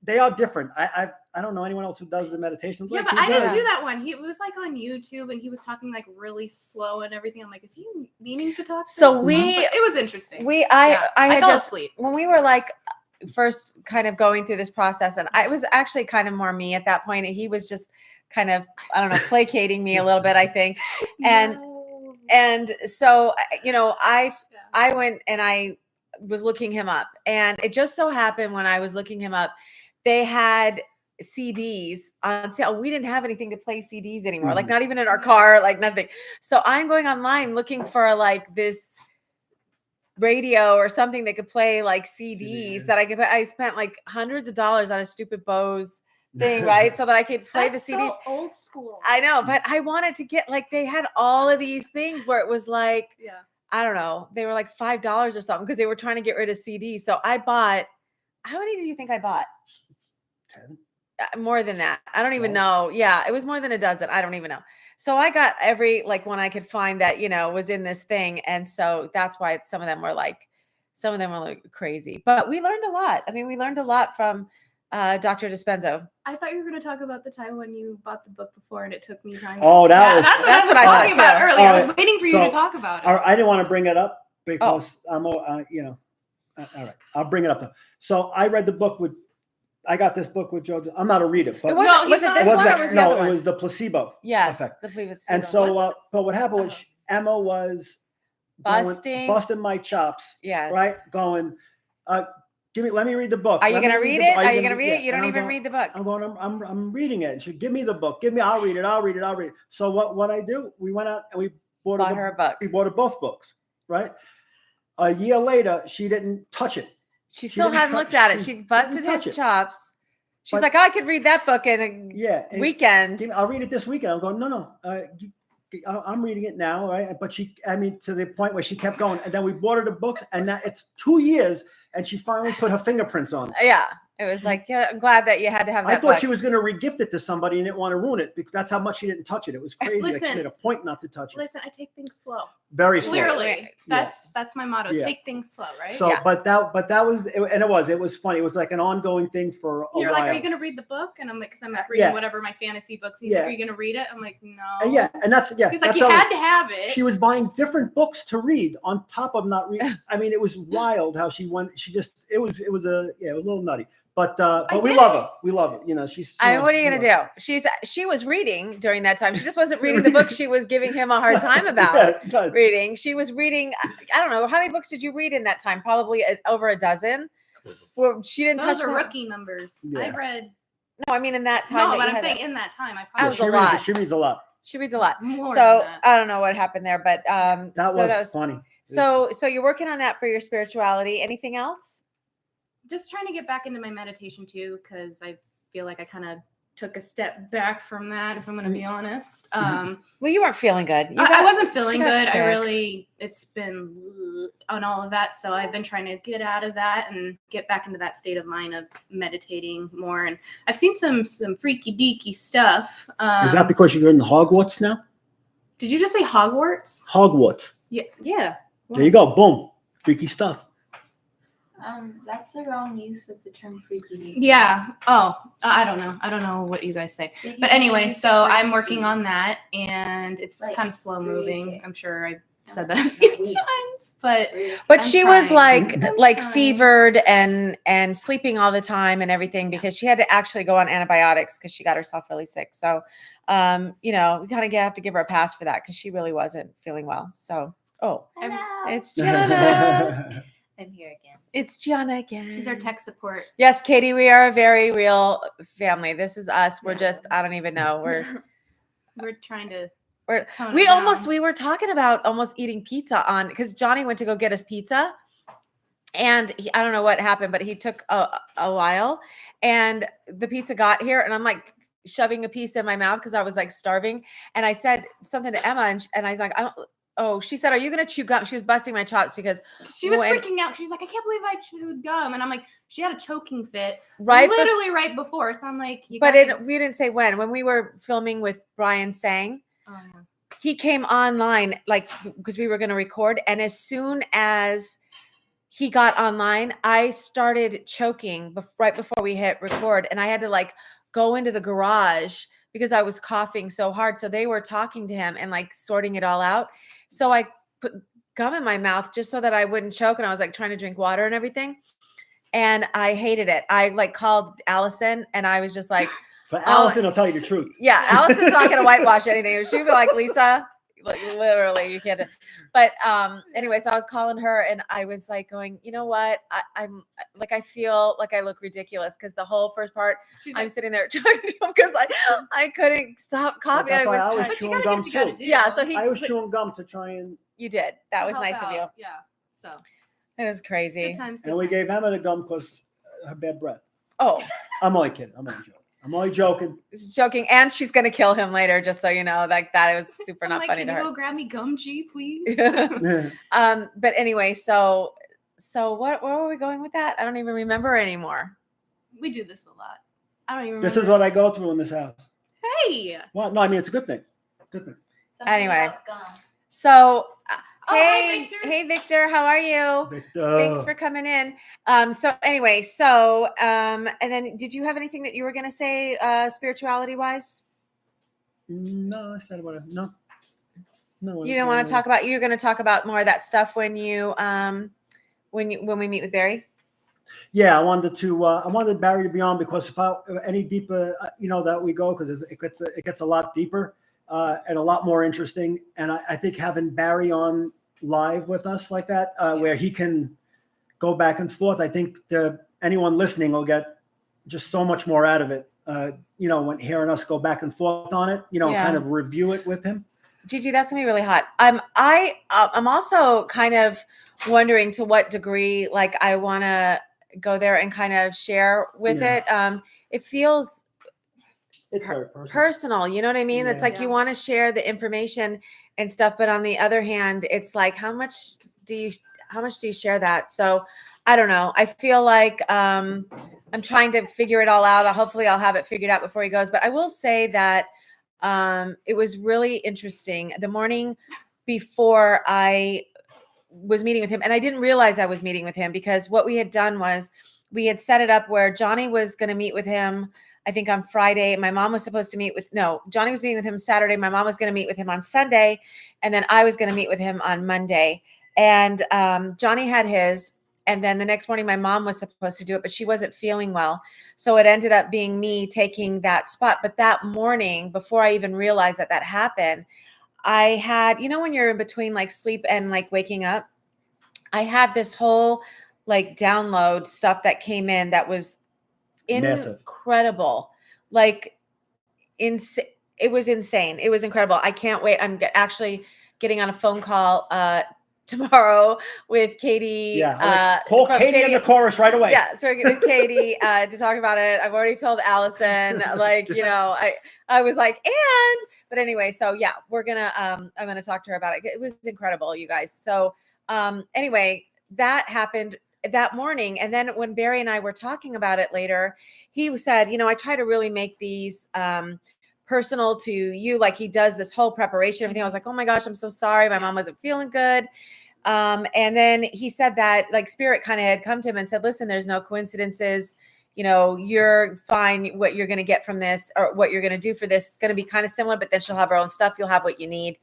they are different. I don't know anyone else who does the meditations. Yeah, like but he I didn't does. do that one. He was like on YouTube and he was talking like really slow and everything. I'm like, is he meaning to talk? So but it was interesting. I had fell just asleep when we were like first kind of going through this process, and I was actually kind of more me at that point. And he was just kind of, I don't know, placating me a little bit, I think. And so, I went and I was looking him up, and it just so happened when I was looking him up, they had CDs on sale. We didn't have anything to play CDs anymore, like not even in our car, like nothing. So I'm going online looking for like this radio or something that could play like CDs that I could. I spent like hundreds of dollars on a stupid Bose thing, right? So that I could play the CDs. So old school. I know, but I wanted to get like, they had all of these things where it was like, I don't know, they were like $5 or something because they were trying to get rid of CDs. So I bought, how many do you think I bought? 10. More than that. I don't even know. Yeah, it was more than a dozen. I don't even know. So I got every like one I could find that, was in this thing. And so that's why some of them were like crazy. But we learned a lot. I mean, we learned a lot from Dr. Dispenza. I thought you were going to talk about the time when you bought the book before and it took me time. Oh, that's what I was talking about earlier. I was waiting for you to talk about it. I didn't want to bring it up because I'm, all right. I'll bring it up though. So I read the book I got this book with Joe. I'm not a reader. But was it this one or was the other one? It was the placebo. Yes, effect. the placebo. And so, but what happened was Emma was busting my chops. Yes. Right. Going, let me read the book. Are you going to read it? Are you going to read it? You don't even read the book. I'm reading it. She give me the book. I'll read it. So what I do, we went out and we bought her a book. We bought her both books. Right. A year later, she didn't touch it. She still hadn't looked at it. She busted his chops. She's like, I could read that book in a weekend. I'll read it this weekend. I'm going, no. I'm reading it now, right? But to the point where she kept going. And then we bought her the books, and now it's 2 years, and she finally put her fingerprints on it. Yeah. It was like, I'm glad that you had to have that. I thought she was going to regift it to somebody and didn't want to ruin it because that's how much she didn't touch it. It was crazy. Listen, she made a point not to touch it. Listen, I take things slow. Very slow. Clearly, that's my motto. Yeah. Take things slow, right? So, but that was, and it was funny. It was like an ongoing thing for a while. You're like, are you going to read the book? And I'm like, because I'm reading whatever my fantasy books. He's like, are you going to read it? I'm like, no. And that's He's like, you had to have it. She was buying different books to read on top of not reading. I mean, it was wild how she went. It was a little nutty. But we love her. We love her. She's. What are you gonna do? She was reading during that time. She just wasn't reading the book. She was giving him a hard time about reading. She was reading. I don't know, how many books did you read in that time? Probably over a dozen. Well, she didn't touch the rookie numbers. Yeah. I read. No, I mean in that time. No, but I'm saying in that time, I probably. She reads a lot. She reads a lot. More so I don't know what happened there, but that was funny. So you're working on that for your spirituality. Anything else? Just trying to get back into my meditation too, because I feel like I kind of took a step back from that, if I'm going to be honest. Well, you weren't feeling good. I wasn't feeling good. It's been on all of that. So I've been trying to get out of that and get back into that state of mind of meditating more. And I've seen some freaky deaky stuff. Is that because you're in Hogwarts now? Did you just say Hogwarts? Hogwarts. Yeah. There you go. Boom. Freaky stuff. That's the wrong use of the term freaky deaky. Yeah. Oh, I don't know. I don't know what you guys say. If you But anyway, use so I'm freaky, working on that, and it's like, kind of slow moving. freaky. I'm sure I said No, that a not few weird. times, but But I'm she was trying. like trying. fevered and sleeping all the time and everything because she had to actually go on antibiotics because she got herself really sick. So, you know, we kind of have to give her a pass for that because she really wasn't feeling well. So, Hello. it's Gianna. I'm here again. It's Gianna again. She's our tech support. Yes, Katie, we are a very real family. This is us. We're just, I don't even know. We're trying to. tone We it down. we were talking about almost eating pizza on because Johnny went to go get us pizza. And I don't know what happened, but he took a while and the pizza got here and I'm like shoving a piece in my mouth because I was like starving. And I said something to Emma and I was like, she said, are you going to chew gum? She was busting my chops because She was freaking out. She's like, I can't believe I chewed gum. And I'm like, she had a choking fit literally right before. So I'm like, we didn't say when we were filming with Brian Sang, he came online like because we were going to record. And as soon as he got online, I started choking right before we hit record. And I had to like go into the garage because I was coughing so hard. So they were talking to him and like sorting it all out. So I put gum in my mouth just so that I wouldn't choke. And I was like trying to drink water and everything. And I hated it. I like called Allison and I was just like, But Allison will tell you the truth. yeah, Allison's not going to whitewash anything. She'd be like, Lisa, like literally you can't. But anyway, so I was calling her and I was like going, you know what? I'm like, I feel like I look ridiculous because the whole first part, I'm sitting there trying to because I couldn't stop coughing. That's why I was But you chewing gotta do gum what you gotta too. do. Yeah, so I was chewing gum to try and. You did. That was help nice of you. out. Yeah. So It was crazy. good times. And we gave Emma the gum because her bad breath. Oh, I'm only kidding. I'm only joking. joking. And she's going to kill him later, just so you know, like that. It was super not funny Can to you her. go grab me gum, G, please? But anyway, so where were we going with that? I don't even remember anymore. We do this a lot. I don't even remember. This is what I go through in this house. Hey. Well, no, I mean, it's a good thing. Good thing. Something Anyway. about gum. So, hi, Victor. Hey, Victor, how are you? Victor. Thanks for coming in. So anyway, and then did you have anything that you were going to say, spirituality wise? No, I said about it. No. You don't want to talk about, you're going to talk about more of that stuff when we meet with Barry? Yeah, I wanted Barry to be on because if any deeper, that we go, because it gets a lot deeper and a lot more interesting. And I think having Barry on live with us like that, where he can go back and forth, I think anyone listening will get just so much more out of it. When hearing us go back and forth on it, kind of review it with him. Gigi, that's gonna be really hot. I'm also kind of wondering to what degree, like, I want to go there and kind of share with it. It feels it's very personal. You know what I mean? Yeah. It's like you want to share the information and stuff, but on the other hand, it's like how much do you share that? So I don't know. I feel like I'm trying to figure it all out. Hopefully I'll have it figured out before he goes. But I will say that it was really interesting. The morning before I was meeting with him, and I didn't realize I was meeting with him because what we had done was we had set it up where Johnny was going to meet with him, I think on Friday. My mom was supposed to Johnny was meeting with him Saturday. My mom was going to meet with him on Sunday. And then I was going to meet with him on Monday. And Johnny had his. And then the next morning, my mom was supposed to do it, but she wasn't feeling well. So it ended up being me taking that spot. But that morning, before I even realized that happened, I had, when you're in between like sleep and like waking up, I had this whole like download stuff that came in that was incredible. Like it was insane. It was incredible. I can't wait. I'm actually getting on a phone call tomorrow with Katie. Yeah, call Katie in the chorus right away. Yeah, so we're getting with Katie to talk about it. I've already told Allison, I was like, but anyway, so yeah, I'm gonna talk to her about it. It was incredible, you guys. So anyway, that happened that morning. And then when Barry and I were talking about it later, he said, I try to really make these personal to you. Like he does this whole preparation, everything. I was like, oh my gosh, I'm so sorry. My mom wasn't feeling good. And then he said that like spirit kind of had come to him and said, listen, there's no coincidences. You know, you're fine. What you're going to get from this or what you're going to do for this is going to be kind of similar, but then she'll have her own stuff. You'll have what you need.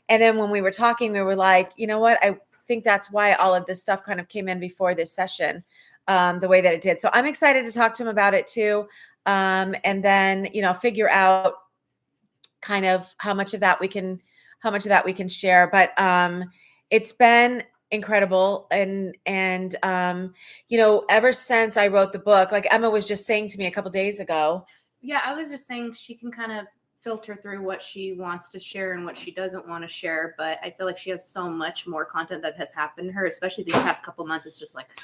And then when we were talking, we were like, you know what? I think that's why all of this stuff kind of came in before this session, the way that it did. So I'm excited to talk to him about it too. And then, you know, figure out kind of how much of that we can share. But it's been incredible. And you know, ever since I wrote the book, like Emma was just saying to me a couple days ago. Yeah, I was just saying she can kind of filter through what she wants to share and what she doesn't want to share. But I feel like she has so much more content that has happened to her, especially these past couple months. It's just like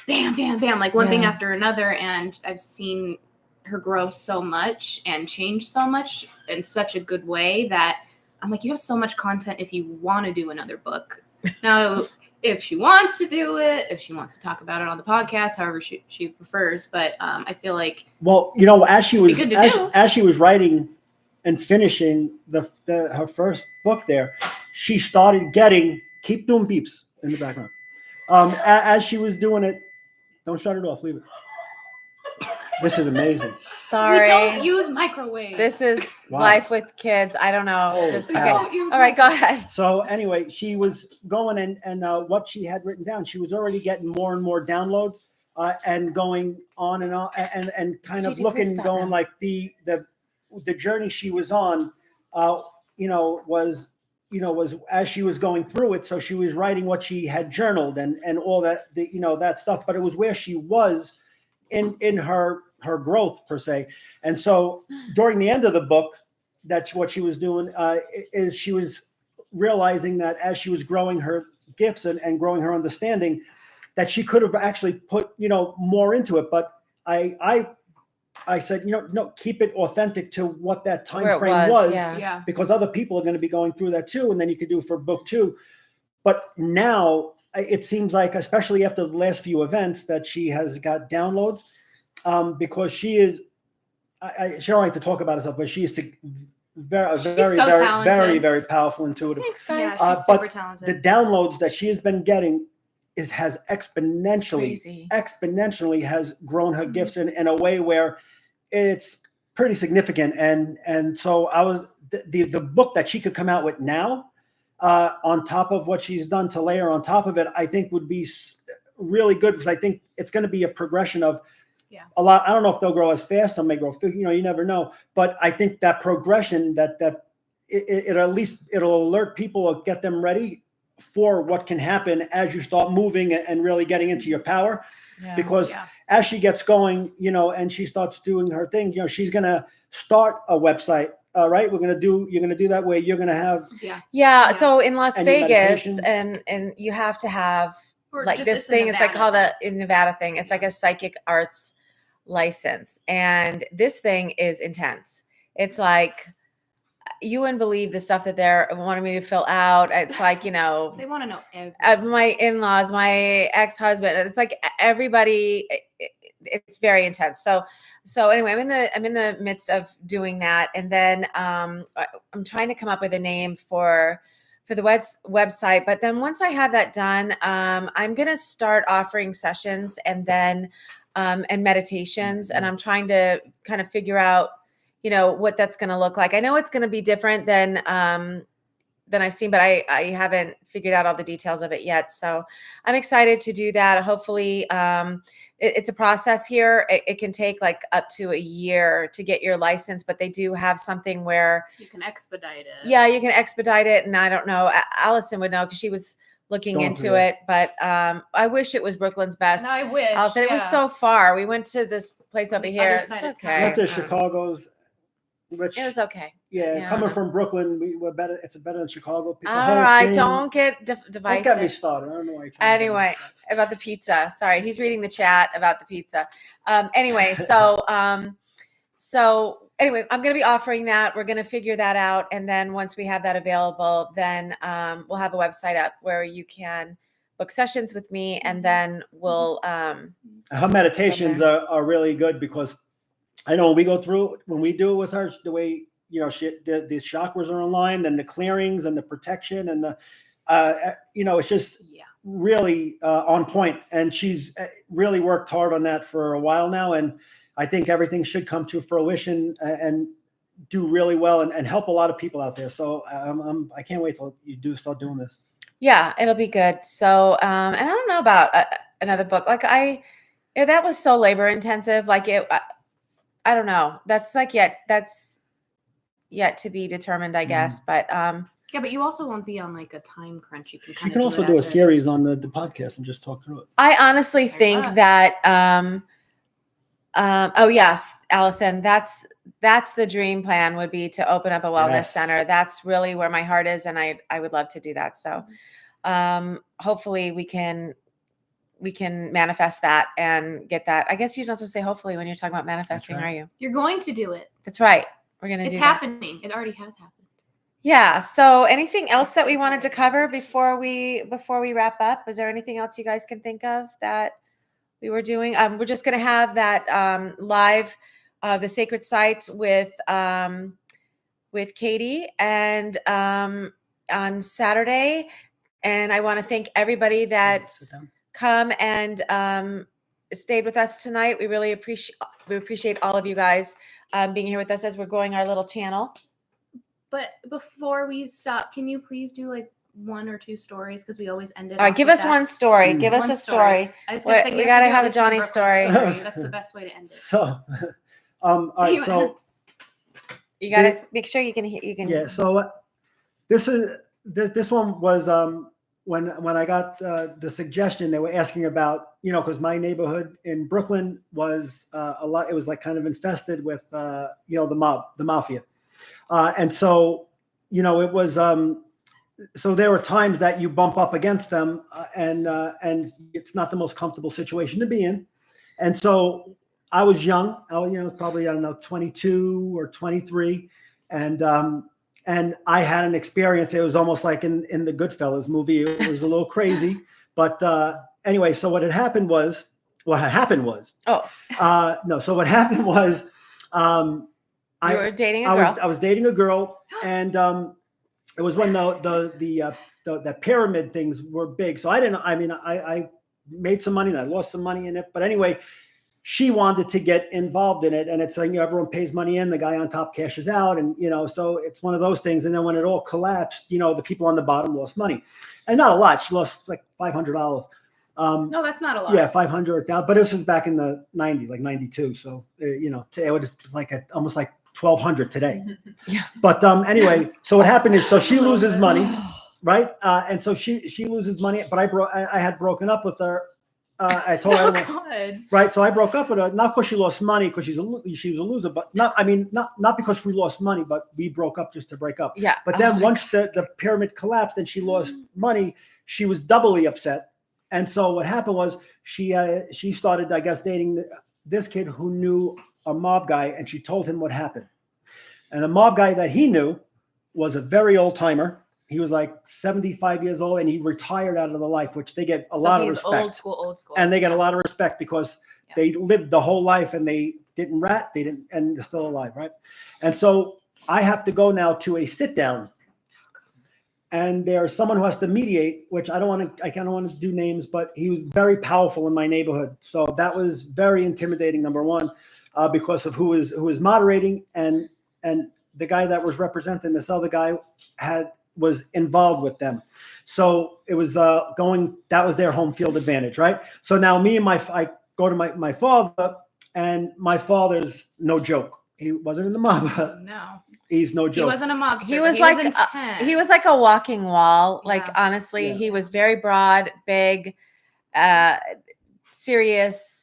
bam, bam, bam, like one thing after another. And I've seen her grow so much and change so much in such a good way that I'm like, you have so much content if you want to do another book. Now, if she wants to do it, if she wants to talk about it on the podcast, however she prefers. But I feel like, well, you know, as she was as she was writing and finishing her first book there, she started getting, keep doing beeps in the background. As she was doing it, don't shut it off, leave it. This is amazing. Sorry. We don't use microwaves. This is life with kids. I don't know. Oh, just wow. okay. All right, go ahead. So anyway, she was going and what she had written down, she was already getting more and more downloads and going on and kind of looking, going like the journey she was on, was as she was going through it. So she was writing what she had journaled and all that, that stuff, but it was where she was in her growth per se. And so during the end of the book, that's what she was doing, is she was realizing that as she was growing her gifts and growing her understanding, that she could have actually put, more into it. But I said, no, keep it authentic to what that time frame was, because other people are going to be going through that too. And then you could do for book 2. But now it seems like, especially after the last few events, that she has got downloads, because she is, she don't like to talk about herself, but she is very powerful, intuitive. Thanks, guys. Yeah, she's super talented. The downloads that she has been getting has exponentially has grown her gifts in a way where it's pretty significant. And so I was the book that she could come out with now, on top of what she's done to layer on top of it, I think would be really good, because I think it's going to be a progression of a lot. I don't know if they'll grow as fast. Some may grow, you never know. But I think that progression, that it at least it'll alert people or get them ready for what can happen as you start moving and really getting into your power. Because as she gets going, and she starts doing her thing, she's going to start a website. All right, you're going to do that where you're going to have. So in Las Vegas, and you have to have like this thing. It's like called in Nevada thing. It's like a psychic arts license. And this thing is intense. It's like, you wouldn't believe the stuff that they're wanting me to fill out. It's like, they want to know everything. My in-laws, my ex-husband. It's like everybody, it's very intense. So anyway, I'm in the midst of doing that. And then I'm trying to come up with a name for the website. But then once I have that done, I'm going to start offering sessions and then and meditations. And I'm trying to kind of figure out, what that's going to look like. I know it's going to be different than I've seen, but I haven't figured out all the details of it yet. So I'm excited to do that. Hopefully, it's a process here. It can take like up to a year to get your license, but they do have something where you can expedite it. Yeah, you can expedite it. And I don't know, Allison would know because she was looking into it, but I wish it was Brooklyn's best. No, I wish. Allison, it was so far. We went to this place over here. It's okay. Went to Chicago's. Which, it was okay. Yeah, coming from Brooklyn, we're better. It's better than Chicago. It's all right, don't get divisive. Don't get me started. I don't know why. Anyway, about the pizza. Sorry, he's reading the chat about the pizza. Anyway, so anyway, I'm going to be offering that. We're going to figure that out, and then once we have that available, then we'll have a website up where you can book sessions with me, and then we'll. Her meditations are really good because. I know when we do it with her, the way, these chakras are aligned and the clearings and the protection and It's just really on point. And she's really worked hard on that for a while now. And I think everything should come to fruition and do really well and help a lot of people out there. So I can't wait till you start doing this. Yeah, it'll be good. So, and I don't know about another book. Like that was so labor intensive. Like I don't know. That's yet to be determined, I guess. But yeah, but you also won't be on like a time crunch. You can also do a series on the podcast and just talk through it. I honestly think that. Oh yes, Allison, that's the dream plan would be to open up a wellness center. That's really where my heart is, and I would love to do that. So, hopefully we can manifest that and get that. I guess you're not supposed to say hopefully when you're talking about manifesting, are you? You're going to do it. That's right. We're going to do it. It's happening. It already has happened. Yeah. So anything else that we wanted to cover before we wrap up? Is there anything else you guys can think of that we were doing? We're just going to have that live, the sacred sites with Katie and on Saturday. And I want to thank everybody that's come and stayed with us tonight. We really appreciate all of you guys being here with us as we're growing our little channel. But before we stop, can you please do like one or two stories, because we always end it. All right, give us one story. Give us a story. I was gonna say, we got to have a Johnny story. That's the best way to end it. So, all right. So you got to make sure you can. Yeah. So this one was when I got the suggestion. They were asking about, because my neighborhood in Brooklyn was a lot. It was like kind of infested with the mafia, and so it was. So there were times that you bump up against them, and it's not the most comfortable situation to be in. And so I was young. I was, probably 22 or 23, and I had an experience. It was almost like in the Goodfellas movie. It was a little crazy, but anyway. So what happened was. So what happened was. You were dating a girl. I was dating a girl, and it was when the pyramid things were big. So I made some money and I lost some money in it. But anyway, she wanted to get involved in it. And it's like, everyone pays money in, the guy on top cashes out. And, so it's one of those things. And then when it all collapsed, the people on the bottom lost money. And not a lot. She lost like $500. No, that's not a lot. Yeah, 500. But this was back in the 90s, like 92. So, it was like almost like 1,200 today. Yeah. But anyway, so what happened is, so she loses money, right? And so she loses money. But I had broken up with her. I told her, right? So I broke up with her, not because she lost money, because she was a loser, but not because we lost money, but we broke up just to break up. Yeah. But then once the pyramid collapsed and she lost money, she was doubly upset. And so what happened was she started, I guess, dating this kid who knew a mob guy, and she told him what happened. And the mob guy that he knew was a very old timer. He was like 75 years old, and he retired out of the life, which they get a lot of respect. Old school. And they get a lot of respect because they lived the whole life and they didn't rat, and they're still alive, right? And so I have to go now to a sit down. And there's someone who has to mediate, which I don't want to do names, but he was very powerful in my neighborhood. So that was very intimidating, number one. Because of who is moderating, and the guy that was representing this other guy was involved with them. So it was that was their home field advantage, right? So now I go to my father, and my father's no joke. He wasn't in the mob. No, he's no joke. He wasn't a mobster. He was like a walking wall. Like, honestly, he was very broad, big, serious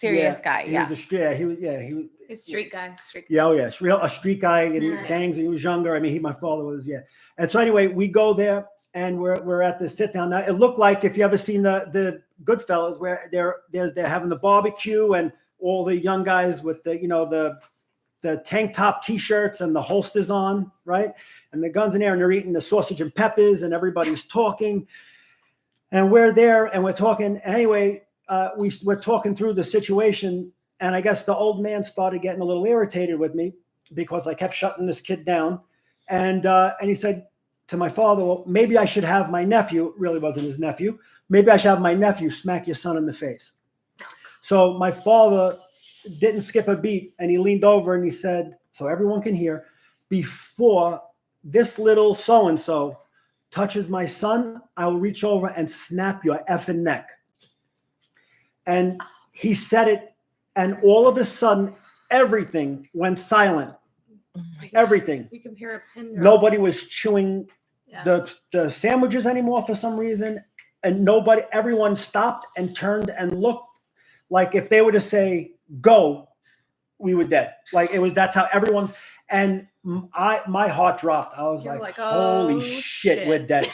guy. He was a street guy. A street guy in gangs. And he was younger. My father was, And so anyway, we go there, and we're at the sit down. Now it looked like, if you ever seen the Goodfellas, where they're having the barbecue, and all the young guys with the tank top t-shirts and the holsters on, right? And the guns in there, and they're eating the sausage and peppers, and everybody's talking. And we're there, and we're talking. Anyway, we're talking through the situation, and I guess the old man started getting a little irritated with me because I kept shutting this kid down. And he said, to my father, well, maybe I should have my nephew, it really wasn't his nephew, maybe I should have my nephew smack your son in the face. So my father didn't skip a beat, and he leaned over and he said, so everyone can hear, before this little so-and-so touches my son, I will reach over and snap your effing neck. And he said it, and all of a sudden, everything went silent. Everything. You can hear a pin drop. Nobody was chewing Yeah. the sandwiches anymore for some reason. And everyone stopped and turned and looked like if they were to say, go, we were dead. Like that's how everyone, and my heart dropped. I was You're like, oh, holy shit, we're dead.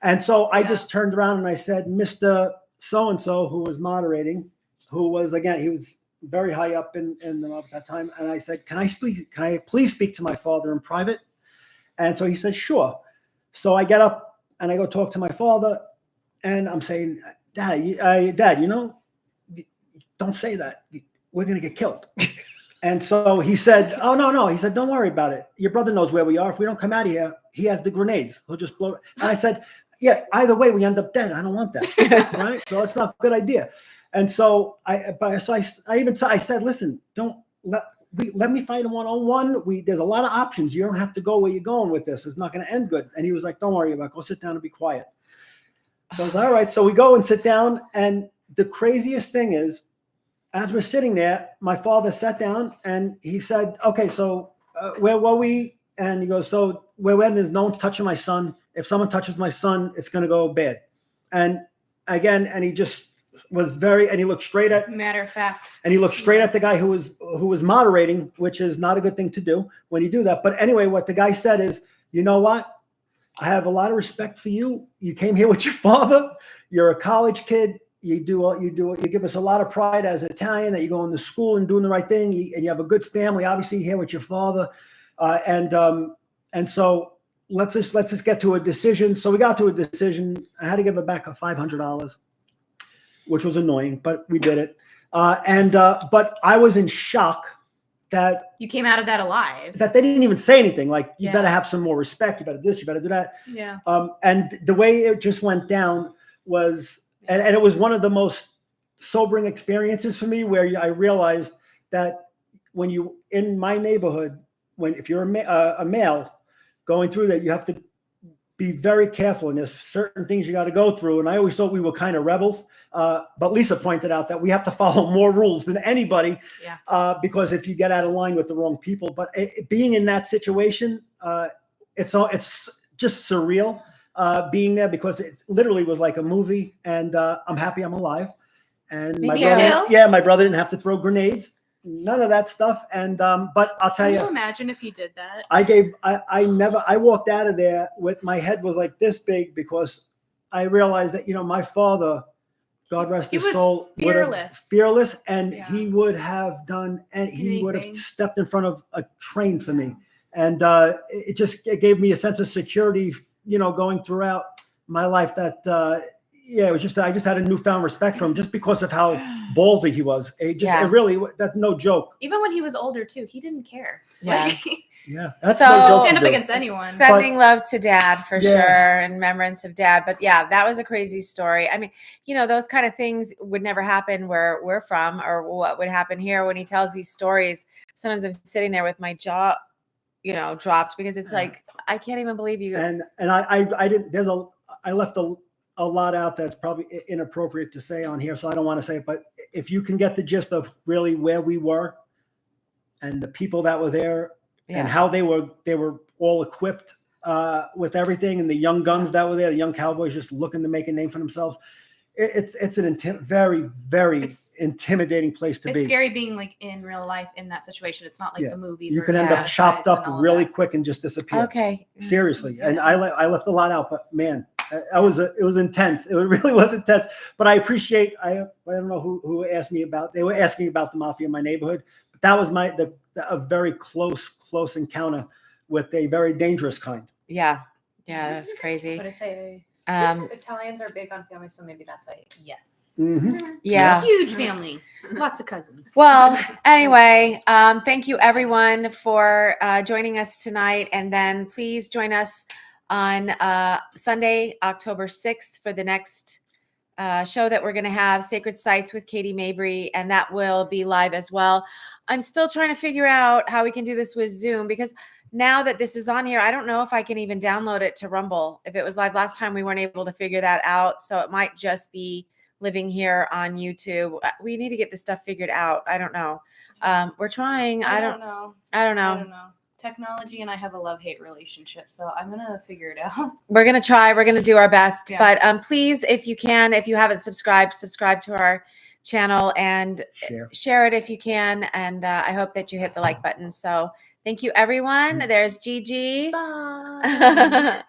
And so I just turned around and I said, Mr. So-and-so, who was moderating, who was, again, he was very high up in the mob at that time. And I said, can I please speak to my father in private? And so he said, sure. So I get up and I go talk to my father, and I'm saying, Dad, don't say that. We're going to get killed. And so he said, oh, no. He said, don't worry about it. Your brother knows where we are. If we don't come out of here, he has the grenades. He'll just blow it. And I said, yeah, either way, we end up dead. I don't want that. Right? So it's not a good idea. And so I said, listen, let me fight him one-on-one. There's a lot of options. You don't have to go where you're going with this. It's not going to end good. And he was like, don't worry about it. Go sit down and be quiet. So I was like, all right. So we go and sit down. And the craziest thing is, as we're sitting there, my father sat down and he said, okay, so where were we? And he goes, so when there's no one's touching my son, if someone touches my son, it's going to go bad. And again, and he just was and he looked straight at, matter of fact, and he looked straight at the guy who was moderating, which is not a good thing to do when you do that. But anyway, what the guy said is, you know what? I have a lot of respect for you. You came here with your father. You're a college kid. You give us a lot of pride as Italian that you're going to school and doing the right thing, and you have a good family. Obviously, here with your father, and so let's just get to a decision. So we got to a decision. I had to give it back $500, which was annoying, but we did it. But I was in shock that you came out of that alive. That they didn't even say anything. Like, you better have some more respect. You better do this. You better do that. Yeah. And the way it just went down was. And it was one of the most sobering experiences for me, where I realized that when you, in my neighborhood, if you're a male going through that, you have to be very careful, and there's certain things you got to go through. And I always thought we were kind of rebels, but Lisa pointed out that we have to follow more rules than anybody, because if you get out of line with the wrong people. But being in that situation, it's just surreal. Being there, because it literally was like a movie, and I'm happy I'm alive. And my brother didn't have to throw grenades, none of that stuff. And but I'll tell you, can you imagine if he did that? I walked out of there with my head was like this big, because I realized that my father, God rest his soul, fearless, and he would have done, and he would have stepped in front of a train for me, and it gave me a sense of security. Going throughout my life, that it was just, I just had a newfound respect for him, just because of how ballsy he was. It really, that's no joke. Even when he was older too, he didn't care. Yeah. That's so, no joke. Stand up against anyone. Sending love to Dad for sure, in remembrance of Dad. But that was a crazy story. I mean, those kind of things would never happen where we're from, or what would happen here. When he tells these stories, sometimes I'm sitting there with my jaw dropped, because it's like, I can't even believe you. And I didn't, I left a lot out that's probably inappropriate to say on here, so I don't want to say it, but if you can get the gist of really where we were and the people that were there and how they were all equipped with everything, and the young guns that were there, the young cowboys just looking to make a name for themselves. It's an very, very intimidating place to be. It's scary being like in real life in that situation. It's not like the movies. You can end up chopped up really quick and just disappear. Okay. Seriously. And I left a lot out, but man, it was intense. It really was intense. But I appreciate, I don't know who asked me they were asking about the mafia in my neighborhood, but that was a very close encounter with a very dangerous kind. Yeah. That's crazy. But I say, Italians are big on family, so maybe that's why. Yes. Mm-hmm. Yeah. Huge family. Lots of cousins. Well, anyway, thank you everyone for joining us tonight. And then please join us on Sunday, October 6th for the next show that we're going to have, Sacred Sites with Katie Mabry, and that will be live as well. I'm still trying to figure out how we can do this with Zoom, because now that this is on here, I don't know if I can even download it to Rumble. If it was live last time, we weren't able to figure that out. So it might just be living here on YouTube. We need to get this stuff figured out. I don't know. We're trying. I don't know. I don't know. I don't know. Technology and I have a love-hate relationship, so I'm gonna figure it out. We're going to try. We're going to do our best. Yeah. But please, if you can, if you haven't subscribed, subscribe to our channel and share it if you can. And I hope that you hit the like button. So thank you, everyone. There's Gigi. Bye.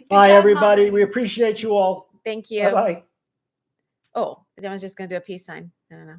Bye, job, everybody. Molly. We appreciate you all. Thank you. Bye-bye. Oh, I was just going to do a peace sign. I don't know.